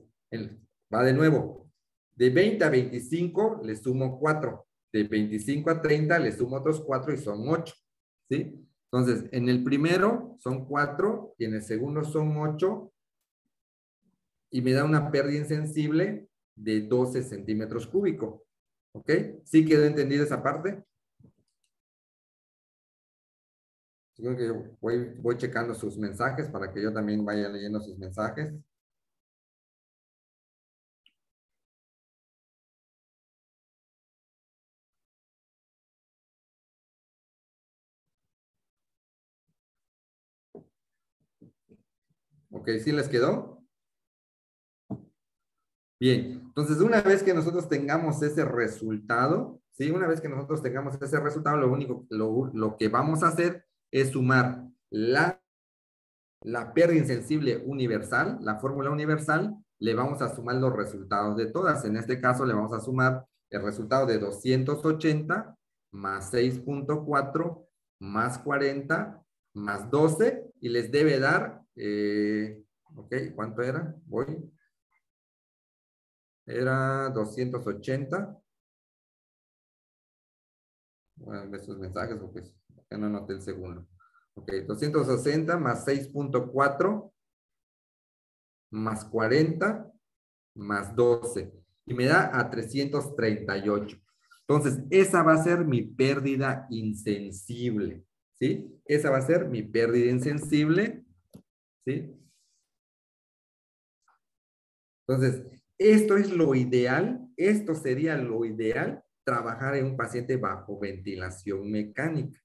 E: va de nuevo. De 20 a 25 le sumo 4. De 25 a 30 le sumo otros 4 y son 8, ¿sí? Entonces, en el primero son 4 y en el segundo son 8 y me da una pérdida insensible de 12 centímetros cúbicos. ¿Ok? ¿Sí quedó entendida esa parte? Yo creo que voy checando sus mensajes para que yo también vaya leyendo sus mensajes. Ok, ¿sí les quedó? Bien, entonces una vez que nosotros tengamos ese resultado, ¿sí? Una vez que nosotros tengamos ese resultado, lo que vamos a hacer es sumar la pérdida insensible universal, la fórmula universal, le vamos a sumar los resultados de todas. En este caso le vamos a sumar el resultado de 280 más 6.4 más 40 más 12 y les debe dar, ok, ¿cuánto era? Era 280. Bueno, ver sus mensajes porque ya no anoté el segundo. Ok, 260 más 6.4 más 40 más 12. Y me da a 338. Entonces, esa va a ser mi pérdida insensible. ¿Sí? Esa va a ser mi pérdida insensible. ¿Sí? Entonces, esto es lo ideal, esto sería lo ideal, trabajar en un paciente bajo ventilación mecánica,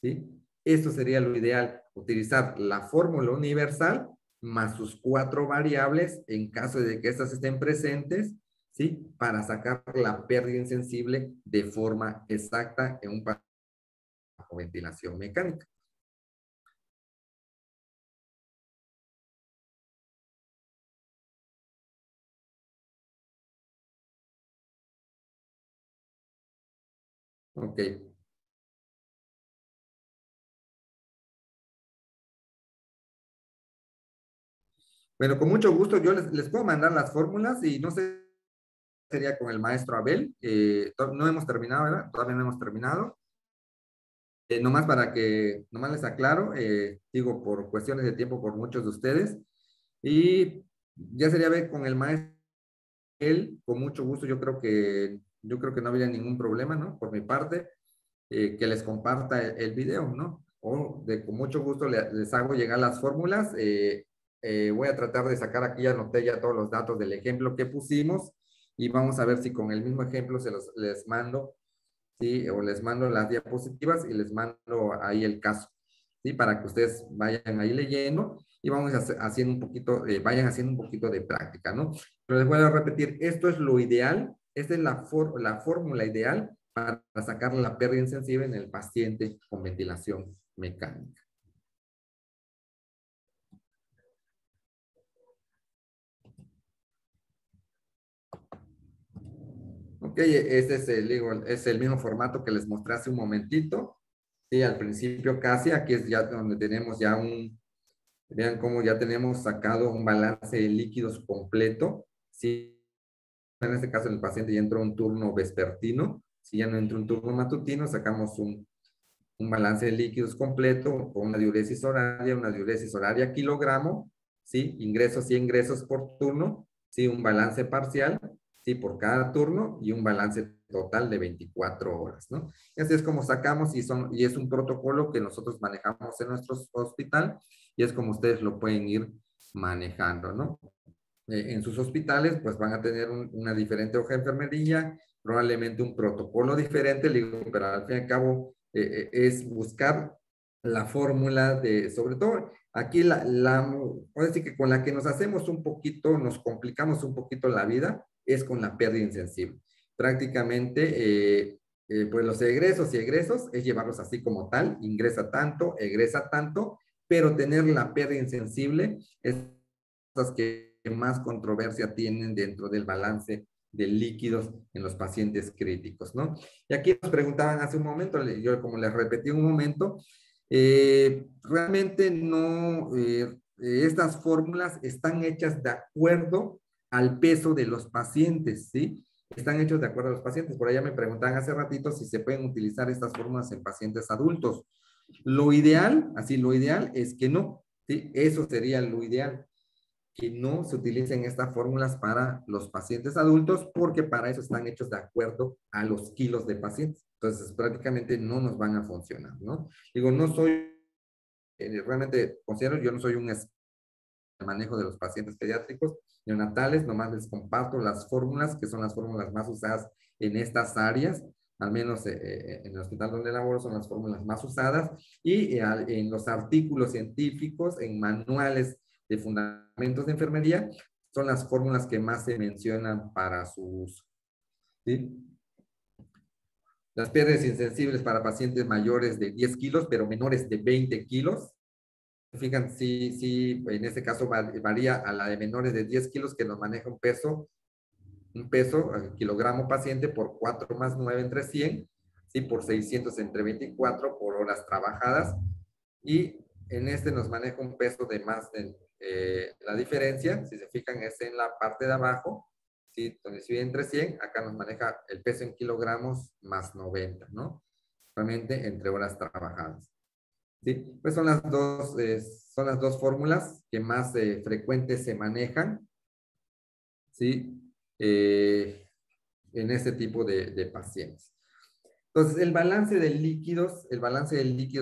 E: ¿sí? Esto sería lo ideal, utilizar la fórmula universal más sus 4 variables en caso de que estas estén presentes, ¿sí? Para sacar la pérdida insensible de forma exacta en un paciente bajo ventilación mecánica. Ok. Bueno, con mucho gusto yo les puedo mandar las fórmulas y no sé, sería con el maestro Abel. No hemos terminado, ¿verdad? Todavía no hemos terminado. Nomás para que, nomás les aclaro, digo, por cuestiones de tiempo por muchos de ustedes. Y ya sería ver con el maestro Abel, con mucho gusto, yo creo que no habría ningún problema, ¿no? Por mi parte, que les comparta el video, ¿no? O con mucho gusto les hago llegar las fórmulas. Voy a tratar de sacar aquí, ya anoté ya todos los datos del ejemplo que pusimos y vamos a ver si con el mismo ejemplo les mando, ¿sí? O les mando las diapositivas y les mando ahí el caso, ¿sí? Para que ustedes vayan ahí leyendo y vamos haciendo un poquito, vayan haciendo un poquito de práctica, ¿no? Pero les voy a repetir, esto es lo ideal, esta es la fórmula ideal para sacar la pérdida insensible en el paciente con ventilación mecánica. Ok, este es el mismo formato que les mostré hace un momentito. Sí, al principio casi, aquí es ya donde tenemos ya vean cómo ya tenemos sacado un balance de líquidos completo. Sí, en este caso el paciente ya entró un turno vespertino. Si ya no entró un turno matutino, sacamos un balance de líquidos completo con una diuresis horaria kilogramo, ¿sí? Ingresos y ingresos por turno, ¿sí? Un balance parcial, ¿sí? Por cada turno y un balance total de 24 horas, ¿no? Y así es como sacamos y es un protocolo que nosotros manejamos en nuestro hospital y es como ustedes lo pueden ir manejando, ¿no? En sus hospitales, pues van a tener una diferente hoja de enfermería, probablemente un protocolo diferente, pero al fin y al cabo es buscar la fórmula sobre todo, aquí puedo decir que con la que nos hacemos un poquito, nos complicamos un poquito la vida, es con la pérdida insensible. Prácticamente, pues los egresos y egresos es llevarlos así como tal, ingresa tanto, egresa tanto, pero tener la pérdida insensible es cosas que más controversia tienen dentro del balance de líquidos en los pacientes críticos, ¿no? Y aquí nos preguntaban hace un momento, yo como les repetí un momento, realmente no, estas fórmulas están hechas de acuerdo al peso de los pacientes, ¿sí? Están hechos de acuerdo a los pacientes. Por allá me preguntaban hace ratito si se pueden utilizar estas fórmulas en pacientes adultos. Lo ideal es que no, ¿sí? Eso sería lo ideal, que no se utilicen estas fórmulas para los pacientes adultos porque para eso están hechos de acuerdo a los kilos de pacientes. Entonces, prácticamente no nos van a funcionar, ¿no? Digo, no soy, realmente considero, yo no soy un manejo de los pacientes pediátricos neonatales, nomás les comparto las fórmulas, que son las fórmulas más usadas en estas áreas, al menos en el hospital donde laboro son las fórmulas más usadas, y en los artículos científicos, en manuales de fundamentos de enfermería, son las fórmulas que más se mencionan para su uso, ¿sí? Las pérdidas insensibles para pacientes mayores de 10 kilos, pero menores de 20 kilos, fijan, sí, en este caso varía a la de menores de 10 kilos que nos maneja un peso kilogramo paciente por 4 más 9 entre 100, ¿sí? Por 600 entre 24 por horas trabajadas. Y en este nos maneja un peso de más de, la diferencia, si se fijan, es en la parte de abajo, ¿sí? Donde se divide entre 100, acá nos maneja el peso en kilogramos más 90, ¿no? Realmente entre horas trabajadas. Sí, pues son las dos fórmulas que más frecuentes se manejan, ¿sí? En este tipo de pacientes. Entonces, el balance de líquidos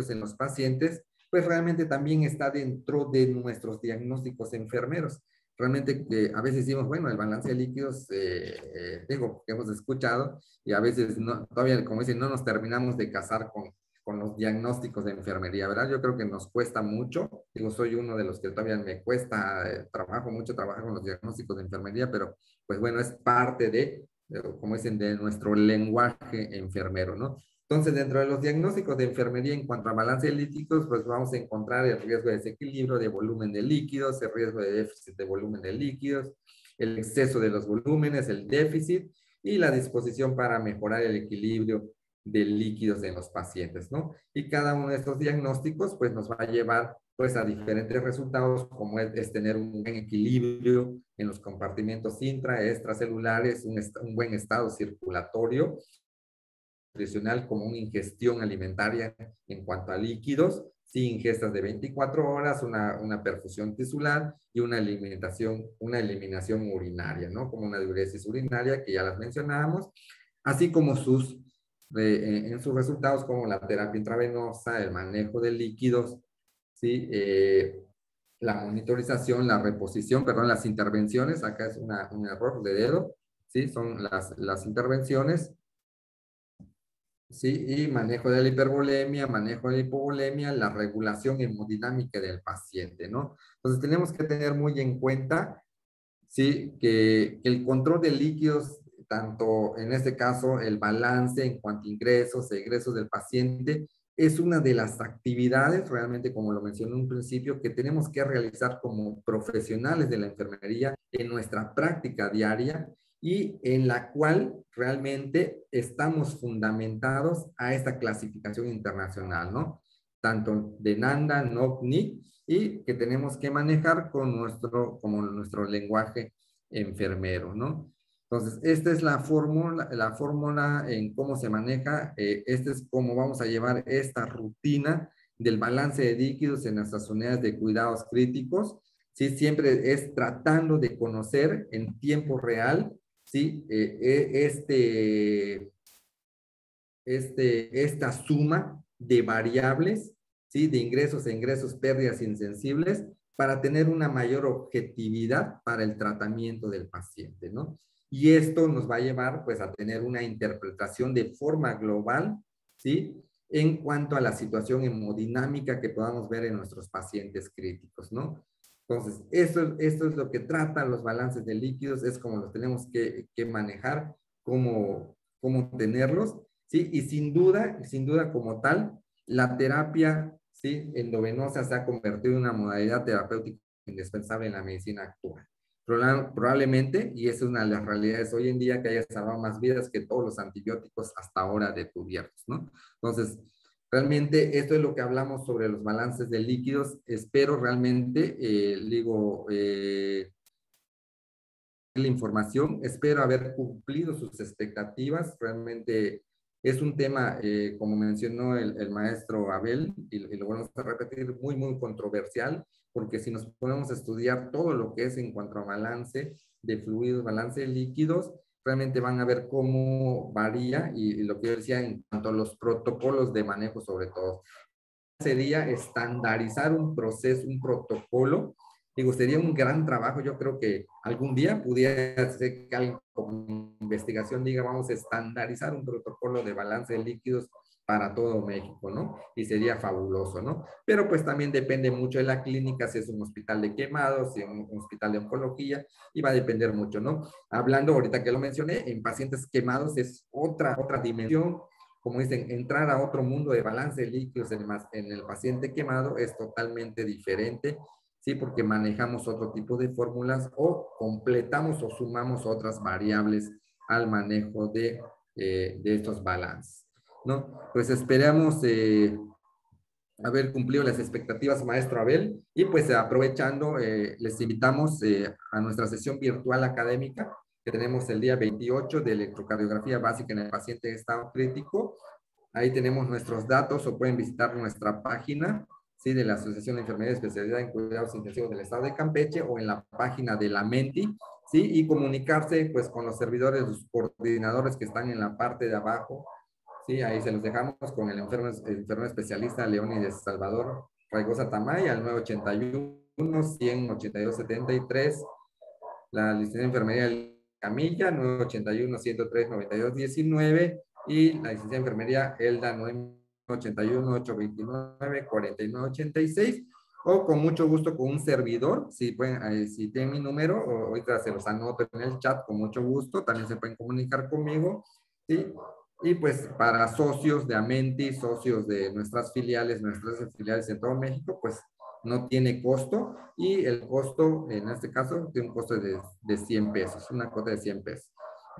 E: en los pacientes, pues realmente también está dentro de nuestros diagnósticos enfermeros. realmente que a veces decimos, bueno, el balance de líquidos, digo, que hemos escuchado, y a veces no, todavía, como dicen, no nos terminamos de casar con los diagnósticos de enfermería, ¿verdad? Yo creo que nos cuesta mucho, digo, soy uno de los que todavía me cuesta, trabajo con los diagnósticos de enfermería, pero pues bueno, es parte como dicen, de nuestro lenguaje enfermero, ¿no? Entonces, dentro de los diagnósticos de enfermería en cuanto a balance de líquidos, pues vamos a encontrar el riesgo de desequilibrio de volumen de líquidos, el riesgo de déficit de volumen de líquidos, el exceso de los volúmenes, el déficit y la disposición para mejorar el equilibrio de líquidos en los pacientes, ¿no? Y cada uno de estos diagnósticos, pues nos va a llevar pues a diferentes resultados, como es tener un buen equilibrio en los compartimentos extracelulares, un buen estado circulatorio, nutricional, como una ingestión alimentaria en cuanto a líquidos, sí, ingestas de 24 horas, una perfusión tisular y una eliminación urinaria, ¿no? Como una diuresis urinaria, que ya las mencionábamos, así como en sus resultados, como la terapia intravenosa, el manejo de líquidos, ¿sí? La monitorización, la reposición, perdón, las intervenciones, acá es un error de dedo, ¿sí? Son las intervenciones, ¿sí? Y manejo de la hipervolemia, manejo de la hipovolemia, la regulación hemodinámica del paciente, ¿no? Entonces tenemos que tener muy en cuenta, ¿sí? Que el control de líquidos, tanto en este caso el balance en cuanto a ingresos e egresos del paciente, es una de las actividades, realmente como lo mencioné en un principio, que tenemos que realizar como profesionales de la enfermería en nuestra práctica diaria, y en la cual realmente estamos fundamentados a esta clasificación internacional, ¿no? Tanto de NANDA, NOC, NIC, y que tenemos que manejar como nuestro lenguaje enfermero, ¿no? Entonces, esta es la fórmula en cómo se maneja, este es cómo vamos a llevar esta rutina del balance de líquidos en nuestras unidades de cuidados críticos, ¿sí? Siempre es tratando de conocer en tiempo real, ¿sí? Esta suma de variables, ¿sí? De ingresos e ingresos, pérdidas insensibles, para tener una mayor objetividad para el tratamiento del paciente, ¿no? Y esto nos va a llevar, pues, a tener una interpretación de forma global, ¿sí? En cuanto a la situación hemodinámica que podamos ver en nuestros pacientes críticos, ¿no? Entonces, esto es lo que tratan los balances de líquidos, es como los tenemos que manejar, cómo tenerlos, ¿sí? Y sin duda como tal, la terapia, ¿sí? Endovenosa se ha convertido en una modalidad terapéutica indispensable en la medicina actual. Probablemente, y esa es una de las realidades hoy en día, que haya salvado más vidas que todos los antibióticos hasta ahora descubiertos, ¿no? Entonces, realmente esto es lo que hablamos sobre los balances de líquidos. Espero realmente, la información, espero haber cumplido sus expectativas. Realmente es un tema, como mencionó el maestro Abel, y lo vamos a repetir, muy, muy controversial, porque si nos ponemos a estudiar todo lo que es en cuanto a balance de fluidos, balance de líquidos, realmente van a ver cómo varía, y lo que yo decía en cuanto a los protocolos de manejo sobre todo. Sería estandarizar un proceso, un protocolo. Digo, sería un gran trabajo. Yo creo que algún día pudiera ser que alguien con investigación diga, vamos a estandarizar un protocolo de balance de líquidos para todo México, ¿no? Y sería fabuloso, ¿no? Pero pues también depende mucho de la clínica, si es un hospital de quemados, si es un hospital de oncología, y va a depender mucho, ¿no? Hablando, ahorita que lo mencioné, en pacientes quemados es otra dimensión. Como dicen, entrar a otro mundo de balance de líquidos en el paciente quemado es totalmente diferente, ¿sí? Porque manejamos otro tipo de fórmulas, o completamos o sumamos otras variables al manejo de estos balances, ¿no? Pues esperamos haber cumplido las expectativas, maestro Abel, y pues aprovechando, les invitamos a nuestra sesión virtual académica que tenemos el día 28 de electrocardiografía básica en el paciente en estado crítico. Ahí tenemos nuestros datos, o pueden visitar nuestra página, ¿sí? De la Asociación de Enfermería de Especialidad en Cuidados Intensivos del Estado de Campeche, o en la página de la Menti, ¿sí? Y comunicarse pues con los servidores, los coordinadores que están en la parte de abajo, ¿sí? Ahí se los dejamos con el enfermero especialista Leónides Salvador Raigosa Tamay al 981-182-73 la licenciatura en enfermería Camilla, 981-103-9219, y la licenciada en enfermería Elda, 981-829-4986, o con mucho gusto con un servidor, si pueden, si tienen mi número, o ahorita se los anoto en el chat, con mucho gusto, también se pueden comunicar conmigo, ¿sí? Y pues para socios de Amenti, socios de nuestras filiales en todo México, pues no tiene costo, y el costo en este caso tiene un costo de 100 pesos, una cuota de 100 pesos.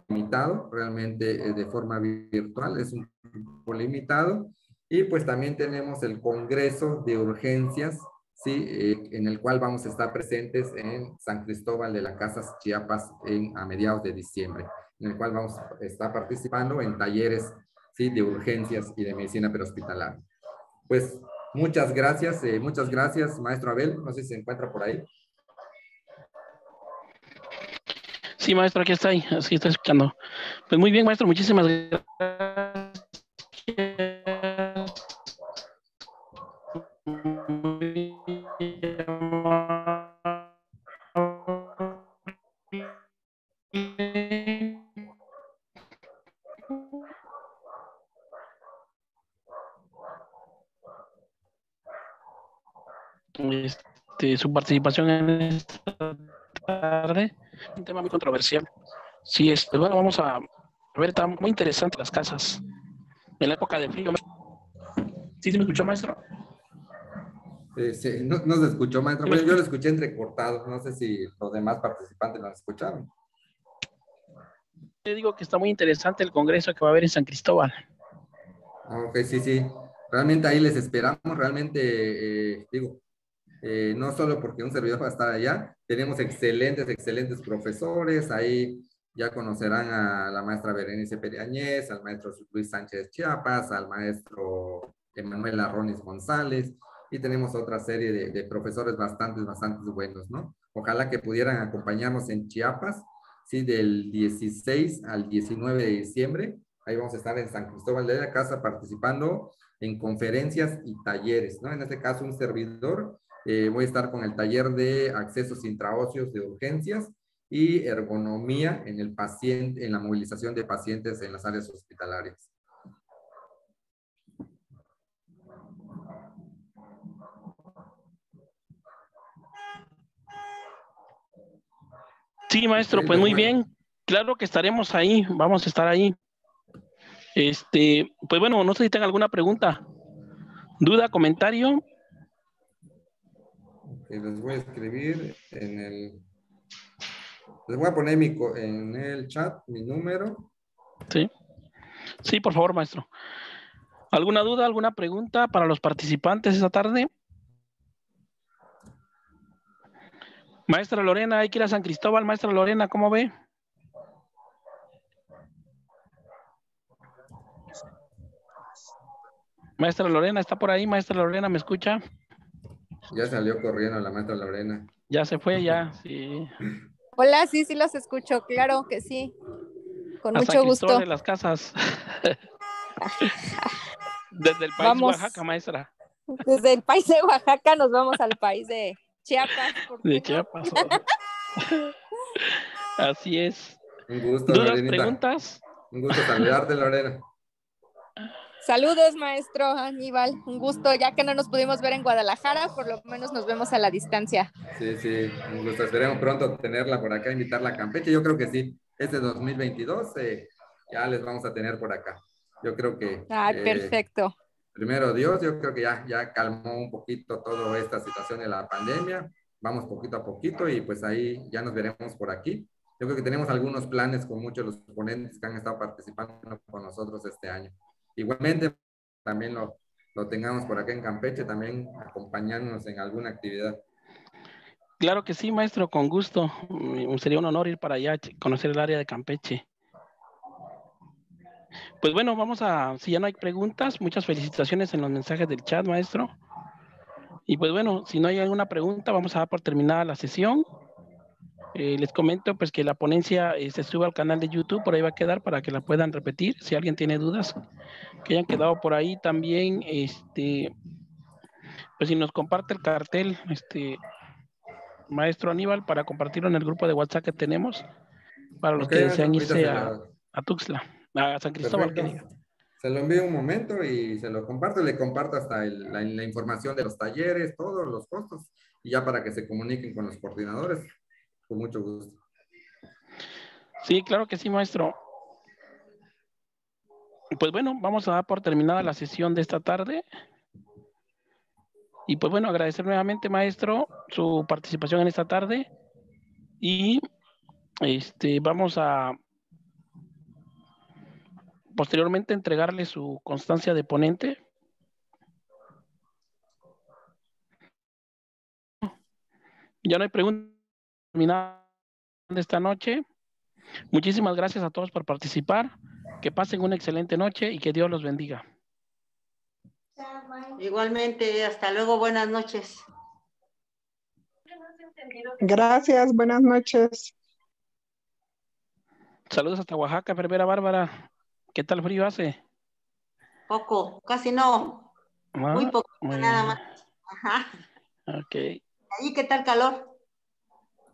E: Limitado, realmente de forma virtual, es un grupo limitado. Y pues también tenemos el Congreso de Urgencias, ¿sí? En el cual vamos a estar presentes en San Cristóbal de las Casas, Chiapas, a mediados de diciembre, en el cual vamos a estar participando en talleres, ¿sí? De urgencias y de medicina prehospitalaria. Pues muchas gracias, maestro Abel, no sé si se encuentra por ahí.
A: Sí, maestro, aquí está ahí, así está escuchando. Pues muy bien, maestro, muchísimas gracias. Su participación en esta tarde, un tema muy controversial. Sí, bueno, vamos a ver, está muy interesante las casas en la época de frío. ¿Sí se me escuchó, maestro?
E: Sí, no se escuchó, maestro. Bueno, yo lo escuché entrecortado, no sé si los demás participantes lo escucharon.
A: Te digo que está muy interesante el congreso que va a haber en San Cristóbal.
E: Ok, sí. Realmente ahí les esperamos, realmente, no solo porque un servidor va a estar allá, tenemos excelentes profesores, ahí ya conocerán a la maestra Berenice Periañez, al maestro Luis Sánchez Chiapas, al maestro Emanuel Arronis González, y tenemos otra serie de profesores bastante buenos, ¿no? Ojalá que pudieran acompañarnos en Chiapas, sí, del 16 al 19 de diciembre, ahí vamos a estar en San Cristóbal de la Casa participando en conferencias y talleres, ¿no? En este caso, un servidor, voy a estar con el taller de accesos intraóseos de urgencias y ergonomía en el paciente, en la movilización de pacientes en las áreas hospitalarias.
A: Sí, maestro, pues muy bien. Claro que estaremos ahí, vamos a estar ahí. Pues bueno, no sé si tenga alguna pregunta, duda, comentario.
E: Les voy a escribir les voy a poner en el chat mi número.
A: Sí, por favor, maestro. ¿Alguna duda, alguna pregunta para los participantes esta tarde? Maestra Lorena, hay que ir a San Cristóbal. Maestra Lorena, ¿cómo ve? Maestra Lorena, ¿está por ahí? Maestra Lorena, ¿me escucha?
E: Ya salió corriendo la maestra Lorena.
A: Ya se fue, ya, sí.
H: Hola, sí los escucho, claro que sí. Con
A: a
H: mucho
A: San
H: gusto.
A: Cristóbal de las Casas. Desde el país de Oaxaca, maestra.
H: Desde el país de Oaxaca nos vamos al país de Chiapas.
A: De Chiapas. Así es.
E: Un gusto,
A: ¿Dudas,
E: Lorenita?
A: preguntas?
E: Un gusto saludarte, Lorena.
H: Saludos, maestro Aníbal. Un gusto, ya que no nos pudimos ver en Guadalajara, por lo menos nos vemos a la distancia.
E: Sí, un gusto. Esperemos pronto tenerla por acá, invitarla a Campeche. Yo creo que sí, este 2022 ya les vamos a tener por acá. Yo creo que...
H: perfecto.
E: Primero Dios, yo creo que ya calmó un poquito toda esta situación de la pandemia. Vamos poquito a poquito y pues ahí ya nos veremos por aquí. Yo creo que tenemos algunos planes con muchos de los ponentes que han estado participando con nosotros este año. Igualmente, también lo tengamos por acá en Campeche, también acompañándonos en alguna actividad.
A: Claro que sí, maestro, con gusto. Sería un honor ir para allá, conocer el área de Campeche. Pues bueno, si ya no hay preguntas, muchas felicitaciones en los mensajes del chat, maestro. Y pues bueno, si no hay alguna pregunta, vamos a dar por terminada la sesión. Les comento pues que la ponencia se sube al canal de YouTube, por ahí va a quedar para que la puedan repetir. Si alguien tiene dudas que hayan quedado por ahí también, pues si nos comparte el cartel, maestro Aníbal, para compartirlo en el grupo de WhatsApp que tenemos, para los
E: Ok,
A: que desean
E: ahorita
A: irse
E: se lo...
A: a Tuxtla, a San Cristóbal, que diga.
E: Perfecto. Se lo envío un momento y se lo comparto. Le comparto hasta la información de los talleres, todos los costos, y ya para que se comuniquen con los coordinadores. Con mucho gusto.
A: Sí, claro que sí, maestro. Pues bueno, vamos a dar por terminada la sesión de esta tarde. Y pues bueno, agradecer nuevamente, maestro, su participación en esta tarde. Y vamos a posteriormente entregarle su constancia de ponente. Ya no hay preguntas de esta noche. Muchísimas gracias a todos por participar. Que pasen una excelente noche y que Dios los bendiga.
D: Igualmente, hasta luego, buenas noches.
F: Gracias, buenas noches.
A: Saludos hasta Oaxaca, enfermera Bárbara. ¿Qué tal frío hace?
D: Poco, casi no, muy poco,
A: Muy
D: nada
A: bien.
D: más. Ajá.
A: Ok.
D: ¿Ahí qué tal calor?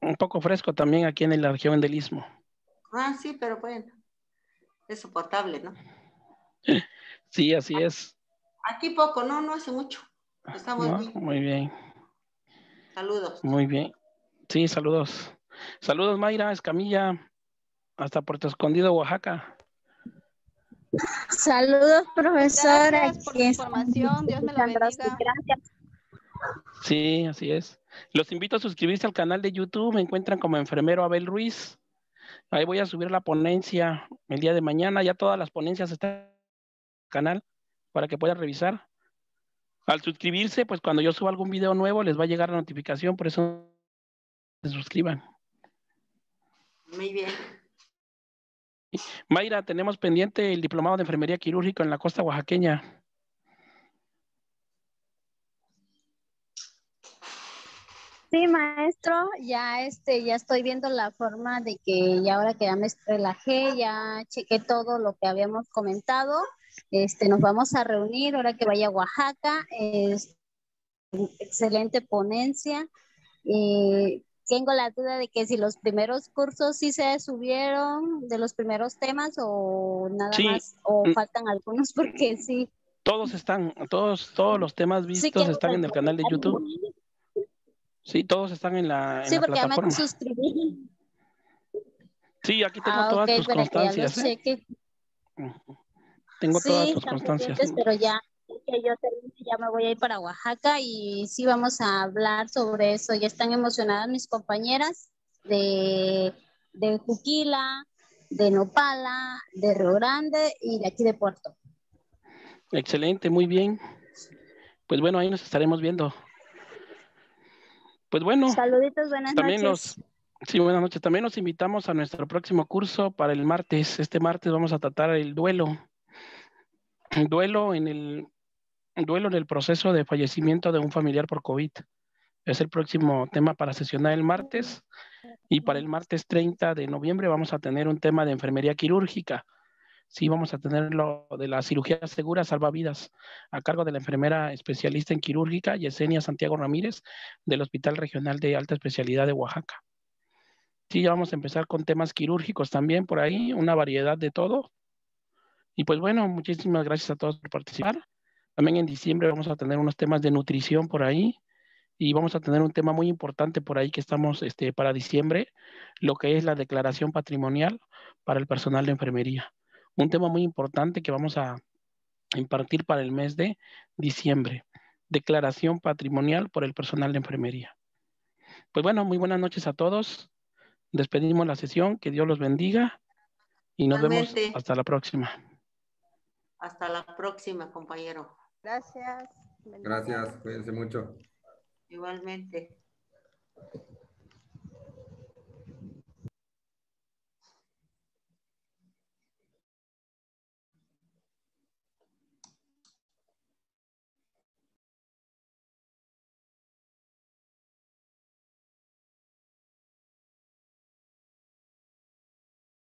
A: Un poco fresco también aquí en la región del Istmo.
D: Ah, sí, pero bueno, es soportable, ¿no?
A: Sí, así es.
D: Aquí poco, no hace mucho. Estamos
A: ¿No?
D: bien.
A: Muy bien.
D: Saludos.
A: Muy bien. Sí, saludos. Saludos, Mayra Escamilla, hasta Puerto Escondido, Oaxaca.
G: Saludos, profesora.
H: Gracias por su información. Dios me lo bendiga.
G: Gracias.
A: Sí, así es. Los invito a suscribirse al canal de YouTube. Me encuentran como enfermero Abel Ruiz. Ahí voy a subir la ponencia el día de mañana. Ya todas las ponencias están en el canal para que puedan revisar. Al suscribirse, pues cuando yo suba algún video nuevo les va a llegar la notificación, por eso se suscriban.
D: Muy bien.
A: Mayra, tenemos pendiente el diplomado de enfermería quirúrgica en la costa oaxaqueña.
G: Sí, maestro, ya estoy viendo la forma de que ya ahora que ya me relajé, ya chequé todo lo que habíamos comentado. Nos vamos a reunir ahora que vaya a Oaxaca. Excelente ponencia. Tengo la duda de que si los primeros cursos sí se subieron de los primeros temas o nada
A: Sí,
G: más, o faltan algunos porque sí.
A: todos están, todos los temas
G: Sí
A: vistos
G: quiero
A: están en el canal de YouTube. Sí, todos están en
G: Sí,
A: la
G: porque ya me
A: plataforma.
G: suscribí.
A: Sí, aquí tengo
G: Ok,
A: todas tus
G: para que ya los
A: constancias, ¿eh?
G: cheque.
A: Tengo todas
G: Sí,
A: tus
G: están
A: constancias.
G: pendientes, pero ya que yo termine, ya me voy a ir para Oaxaca y sí vamos a hablar sobre eso. Ya están emocionadas mis compañeras de Juquila, de Nopala, de Río Grande y de aquí de Puerto.
A: Excelente, muy bien. Pues bueno, ahí nos estaremos viendo. Pues bueno,
G: Saluditos, buenas
A: también
G: noches.
A: sí, buenas noches. También los invitamos a nuestro próximo curso para el martes. Este martes vamos a tratar el duelo. Duelo en el proceso de fallecimiento de un familiar por COVID. Es el próximo tema para sesionar el martes. Y para el martes 30 de noviembre vamos a tener un tema de enfermería quirúrgica. Sí, vamos a tener lo de la cirugía segura salvavidas a cargo de la enfermera especialista en quirúrgica Yesenia Santiago Ramírez del Hospital Regional de Alta Especialidad de Oaxaca. Sí, ya vamos a empezar con temas quirúrgicos también por ahí, una variedad de todo. Y pues bueno, muchísimas gracias a todos por participar. También en diciembre vamos a tener unos temas de nutrición por ahí y vamos a tener un tema muy importante por ahí que estamos para diciembre, lo que es la declaración patrimonial para el personal de enfermería. Un tema muy importante que vamos a impartir para el mes de diciembre. Declaración patrimonial por el personal de enfermería. Pues bueno, muy buenas noches a todos. Despedimos la sesión, que Dios los bendiga y nos vemos
D: Igualmente.
A: hasta la próxima.
D: Hasta la próxima, compañero.
H: Gracias.
E: Gracias, cuídense mucho.
D: Igualmente.